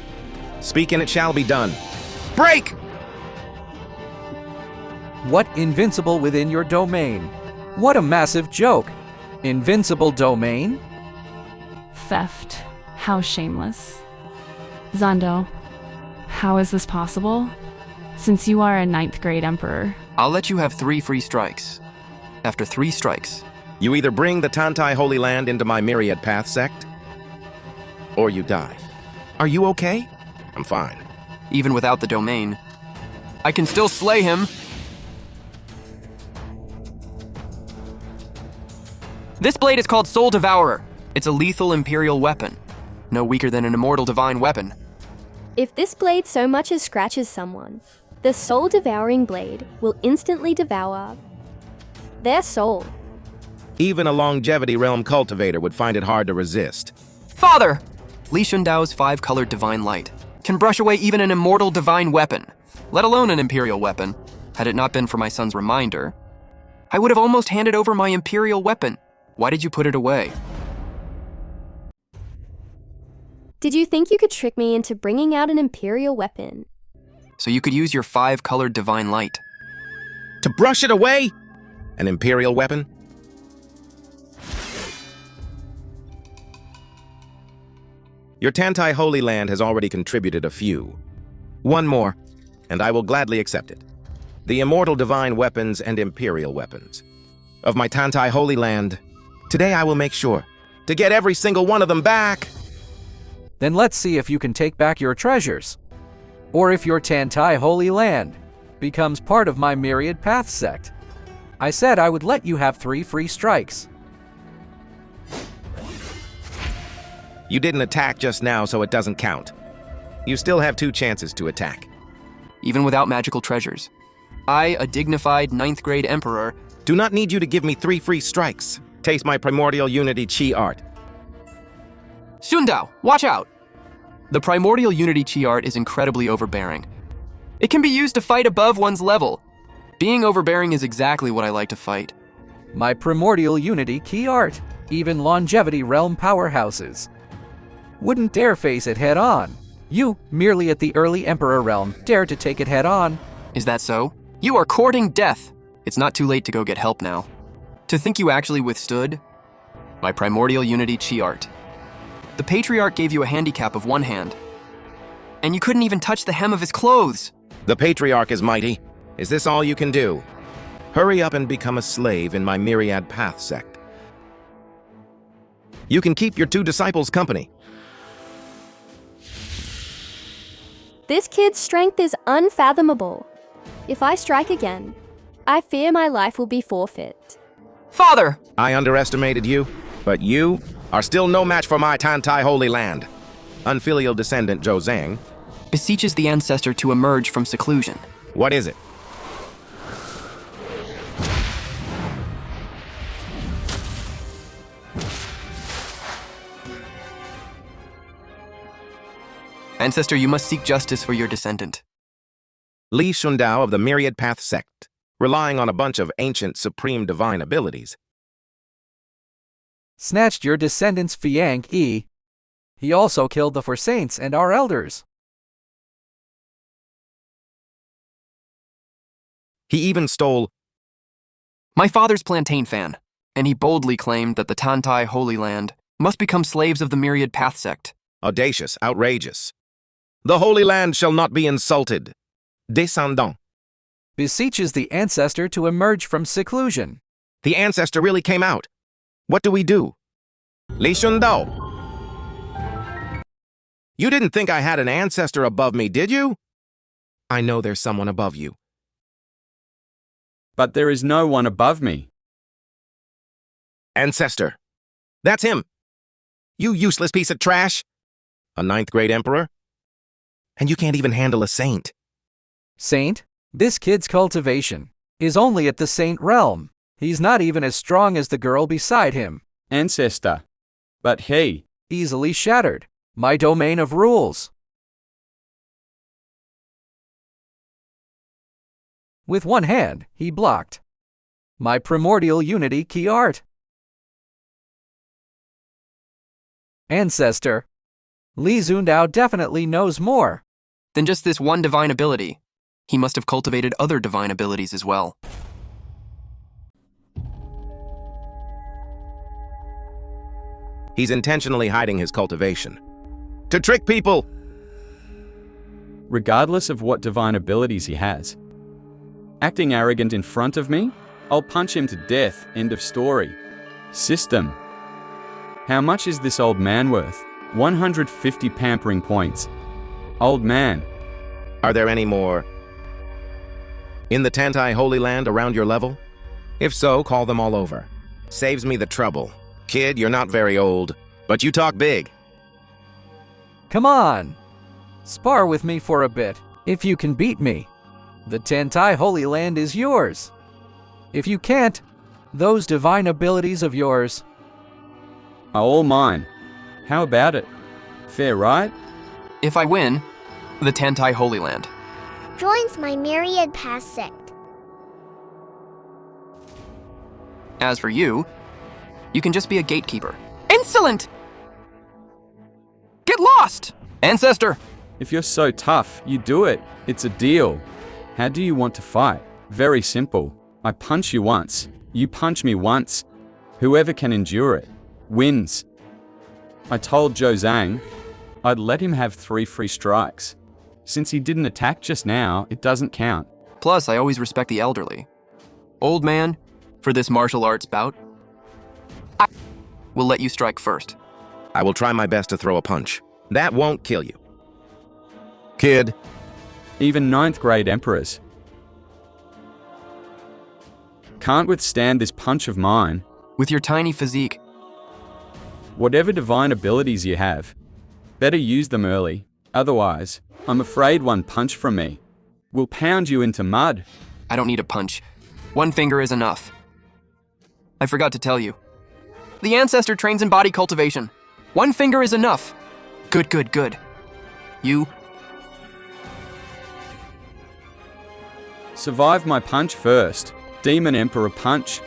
Speak and it shall be done. Break! What invincible within your domain? What a massive joke. Invincible domain? Theft. How shameless. Zondo, how is this possible? Since you are a 9th grade emperor. I'll let you have 3 free strikes. After 3 strikes, You either bring the Tantai Holy Land into my Myriad Path sect, or you die. Are you okay? I'm fine. even without the domain, I can still slay him. This blade is called Soul Devourer. It's a lethal imperial weapon. No weaker than an immortal divine weapon. If this blade so much as scratches someone, the soul-devouring blade will instantly devour their soul. Even a longevity realm cultivator would find it hard to resist. Father! Li Shundao's 5-colored divine light can brush away even an immortal divine weapon, let alone an imperial weapon. Had it not been for my son's reminder, I would have almost handed over my imperial weapon. Why did you put it away? Did you think you could trick me into bringing out an imperial weapon? So you could use your 5-colored divine light. To brush it away? An imperial weapon? Your Tantai Holy Land has already contributed a few. One more, and I will gladly accept it. The immortal divine weapons and imperial weapons of my Tantai Holy Land. Today I will make sure to get every single one of them back. Then let's see if you can take back your treasures. Or if your Tantai Holy Land becomes part of my Myriad Path sect. I said I would let you have 3 free strikes. You didn't attack just now, so it doesn't count. You still have 2 chances to attack. even without magical treasures. I, a dignified 9th grade emperor, Do not need you to give me 3 free strikes. Taste my primordial unity chi art. Xundao, watch out! The primordial unity chi art is incredibly overbearing. It can be used to fight above one's level. Being overbearing is exactly what I like to fight. My primordial unity key art, even longevity realm powerhouses. Wouldn't dare face it head on. You, merely at the early Emperor realm, dare to take it head on. Is that so? You are courting death. It's not too late to go get help now. To think you actually withstood my primordial unity chi art. The Patriarch gave you a handicap of 1 hand, and you couldn't even touch the hem of his clothes. The Patriarch is mighty. Is this all you can do? Hurry up and become a slave in my Myriad Path sect. You can keep your 2 disciples company. This kid's strength is unfathomable. If I strike again, I fear my life will be forfeit. Father! I underestimated you, but you are still no match for my Tantai Holy Land. Unfilial descendant Zhou Zhang. Beseeches the Ancestor to emerge from seclusion. What is it? Ancestor, you must seek justice for your descendant. Li Xundao of the Myriad Path sect, relying on a bunch of ancient supreme divine abilities. Snatched your descendants Xianxia. He also killed the 4 saints and our elders. He even stole My father's plantain fan, and he boldly claimed that the Tantai Holy Land must become slaves of the Myriad Path sect. audacious, outrageous. The Holy Land shall not be insulted. Descendant. Beseeches the Ancestor to emerge from seclusion. The Ancestor really came out. What do we do? Li Xundao. You didn't think I had an Ancestor above me, did you? I know there's someone above you. But there is no one above me. Ancestor. That's him. You useless piece of trash. A 9th grade emperor? And you can't even handle a saint. Saint? This kid's cultivation is only at the saint realm. He's not even as strong as the girl beside him. Ancestor. But he. Easily shattered. My domain of rules. With 1 hand, he blocked my primordial unity key art. Ancestor. Li Xundao definitely knows more Than just this one divine ability. He must have cultivated other divine abilities as well. He's intentionally hiding his cultivation. To trick people! Regardless of what divine abilities he has. Acting arrogant in front of me? I'll punch him to death. End of story. System. How much is this old man worth? 150 pampering points. Old man. Are there any more in the Tantai Holy Land around your level? If so, call them all over. Saves me the trouble. Kid, you're not very old, but you talk big. Come on! Spar with me for a bit, if you can beat me. The Tantai Holy Land is yours. If you can't, those divine abilities of yours Are all mine. How about it? Fair, right? If I win, the Tantai Holy Land. Joins my Myriad Path sect. As for you, you can just be a gatekeeper. Insolent! Get lost! Ancestor! If you're so tough, you do it. It's a deal. How do you want to fight? Very simple. I punch you once. You punch me once. Whoever can endure it wins. I told Zhou Zhang I'd let him have 3 free strikes. Since he didn't attack just now, it doesn't count. Plus, I always respect the elderly. Old man, for this martial arts bout, I will let you strike first. I will try my best to throw a punch. That won't kill you. Kid. Even 9th grade emperors can't withstand this punch of mine. With your tiny physique, Whatever divine abilities you have, better use them early. Otherwise, I'm afraid 1 punch from me, We'll pound you into mud. I don't need a punch. One finger is enough. I forgot to tell you. The Ancestor trains in body cultivation. One finger is enough. Good, good, good. You? Survive my punch first. Demon Emperor punch.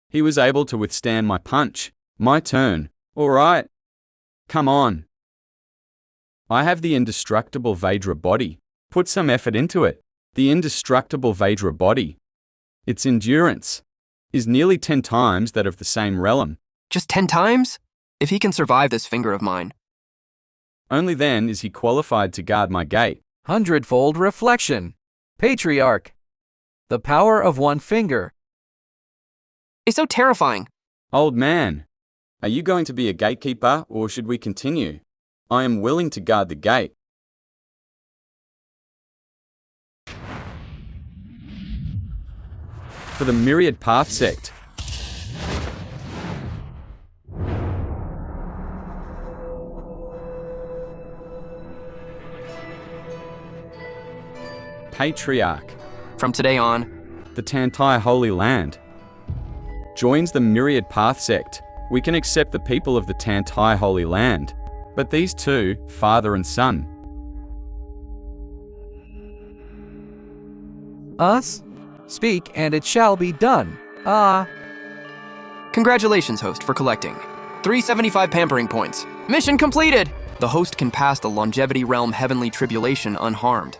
He was able to withstand my punch. My turn. All right. Come on. I have the indestructible Vedra body. Put some effort into it. The indestructible Vedra body. Its endurance is nearly 10 times that of the same realm. Just 10 times? If he can survive this finger of mine. Only then is he qualified to guard my gate. Hundredfold reflection. Patriarch. The power of one finger. It's so terrifying. Old man, are you going to be a gatekeeper or should we continue? I am willing to guard the gate. For the Myriad Path Sect. Patriarch. From today on, The Tantai Holy Land joins the Myriad Path Sect. We can accept the people of the Tantai Holy Land, but these two, father and son. Us? Speak, and it shall be done. Congratulations, host, for collecting 375 pampering points. Mission completed! The host can pass the longevity realm heavenly tribulation unharmed.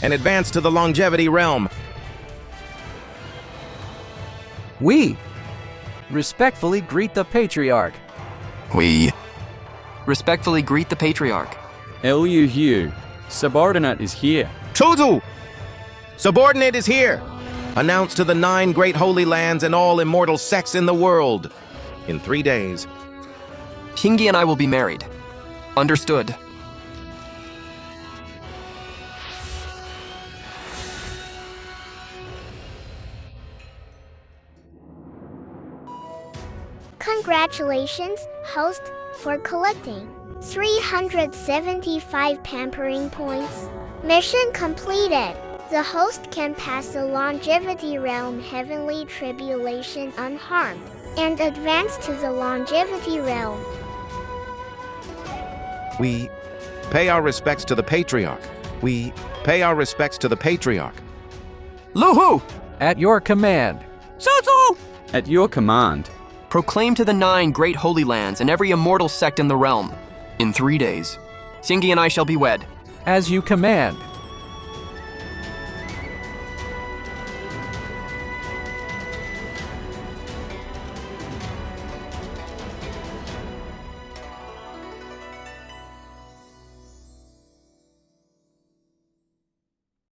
And advance to the longevity realm. We respectfully greet the Patriarch. We respectfully greet the Patriarch. Liu Hu, subordinate is here. Chuzu! Subordinate is here! Announced to the 9 great holy lands and all immortal sects in the world. In 3 days. Hingi and I will be married. Understood. Congratulations, host, for collecting 375 pampering points. Mission completed. The host can pass the longevity realm heavenly tribulation unharmed and advance to the longevity realm. We pay our respects to the Patriarch. We pay our respects to the Patriarch. Luhu! At your command. Sozo! At your command. Proclaim to the 9 great holy lands and every immortal sect in the realm. In 3 days, Xingi and I shall be wed. As you command.